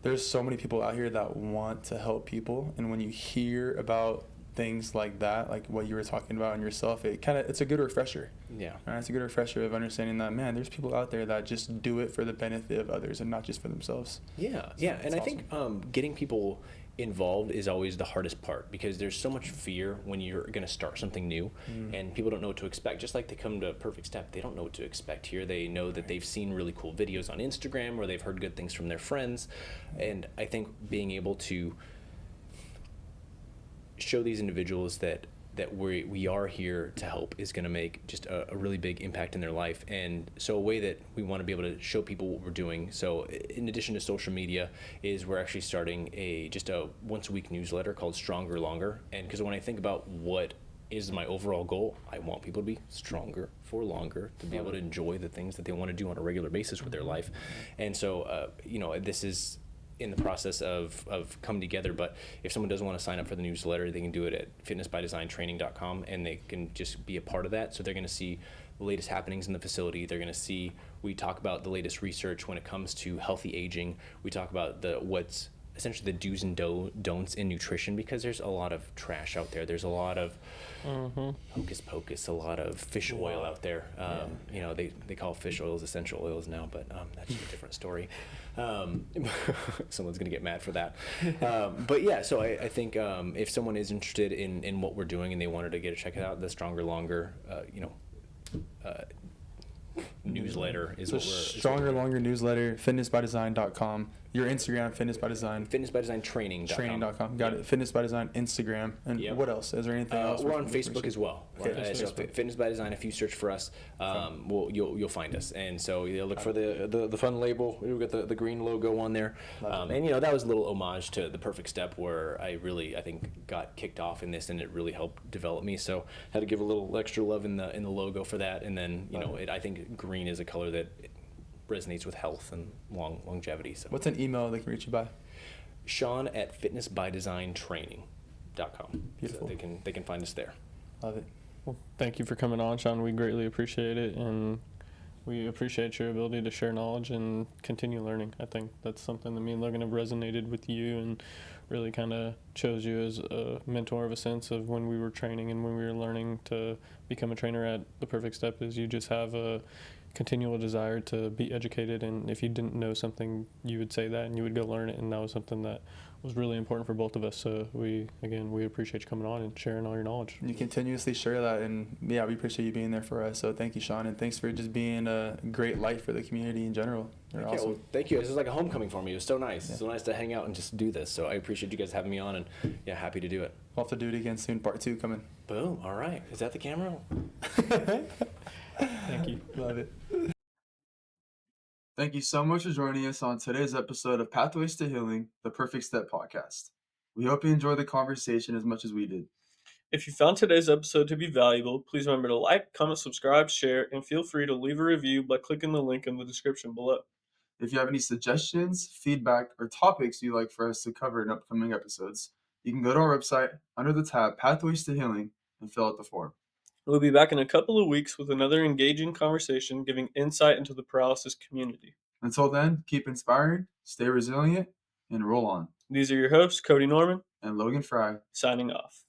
there's so many people out here that want to help people, and when you hear about things like that, like what you were talking about in yourself, it's a good refresher. Yeah. It's a good refresher of understanding that, man, there's people out there that just do it for the benefit of others and not just for themselves. Yeah. awesome. And I think getting people involved is always the hardest part, because there's so much fear when you're going to start something new and people don't know what to expect. Just like they come to Perfect Step, they don't know what to expect here. They know that they've seen really cool videos on Instagram, or they've heard good things from their friends. And I think being able to show these individuals that we are here to help is going to make just a really big impact in their life. And so a way that we want to be able to show people what we're doing, so in addition to social media, is we're actually starting just a once a week newsletter called Stronger Longer. And because when I think about what is my overall goal, I want people to be stronger for longer, to be able to enjoy the things that they want to do on a regular basis with their life. And so this is in the process of coming together. But if someone doesn't want to sign up for the newsletter, they can do it at fitnessbydesigntraining.com, and they can just be a part of that. So they're going to see the latest happenings in the facility. They're going to see, we talk about the latest research when it comes to healthy aging. We talk about what's essentially the do's and don'ts in nutrition, because there's a lot of trash out there. There's a lot of hocus pocus, a lot of fish oil out there. They call fish oils essential oils now, but that's a different story. Someone's gonna get mad for that. But yeah, so I think if someone is interested in what we're doing and they wanted to check it out, the Stronger Longer newsletter is what we're Stronger Longer newsletter, fitnessbydesign.com. Your Instagram, fitnessbydesign. Fitnessbydesigntraining.com. Got it. Fitness by Design Instagram. And what else? Is there anything else? We're on Facebook as well. So Fitness by Design. If you search for us, you'll find us. And so you'll look for the fun label. We've got the green logo on there. And that was a little homage to the Perfect Step, where I think got kicked off in this, and it really helped develop me. So had to give a little extra love in the logo for that. And then I think green is a color that resonates with health and longevity. So what's an email they can reach you by? Shawn at fitnessbydesigntraining.com. Beautiful. So they can find us there. Love it. Well, thank you for coming on, Shawn. We greatly appreciate it, and we appreciate your ability to share knowledge and continue learning. I think that's something that me and Logan have resonated with you, and really kind of chose you as a mentor of a sense of when we were training and when we were learning to become a trainer at the Perfect Step. Is you just have a continual desire to be educated, and if you didn't know something, you would say that and you would go learn it, and that was something that was really important for both of us. So we appreciate you coming on and sharing all your knowledge. You continuously share that, and we appreciate you being there for us. So thank you, Shawn, and thanks for just being a great light for the community in general. You're awesome. Well, thank you. This is like a homecoming for me. It was so nice. Yeah. It's so nice to hang out and just do this. So I appreciate you guys having me on, and happy to do it. We'll have to do it again soon. Part 2 coming. Boom. All right. Is that the camera? Thank you. Love it. Thank you so much for joining us on today's episode of Pathways to Healing, the Perfect Step podcast. We hope you enjoyed the conversation as much as we did. If you found today's episode to be valuable, please remember to like, comment, subscribe, share, and feel free to leave a review by clicking the link in the description below. If you have any suggestions, feedback, or topics you'd like for us to cover in upcoming episodes, you can go to our website under the tab Pathways to Healing and fill out the form. We'll be back in a couple of weeks with another engaging conversation giving insight into the paralysis community. Until then, keep inspiring, stay resilient, and roll on. These are your hosts, Cody Norman and Logan Frye, signing off.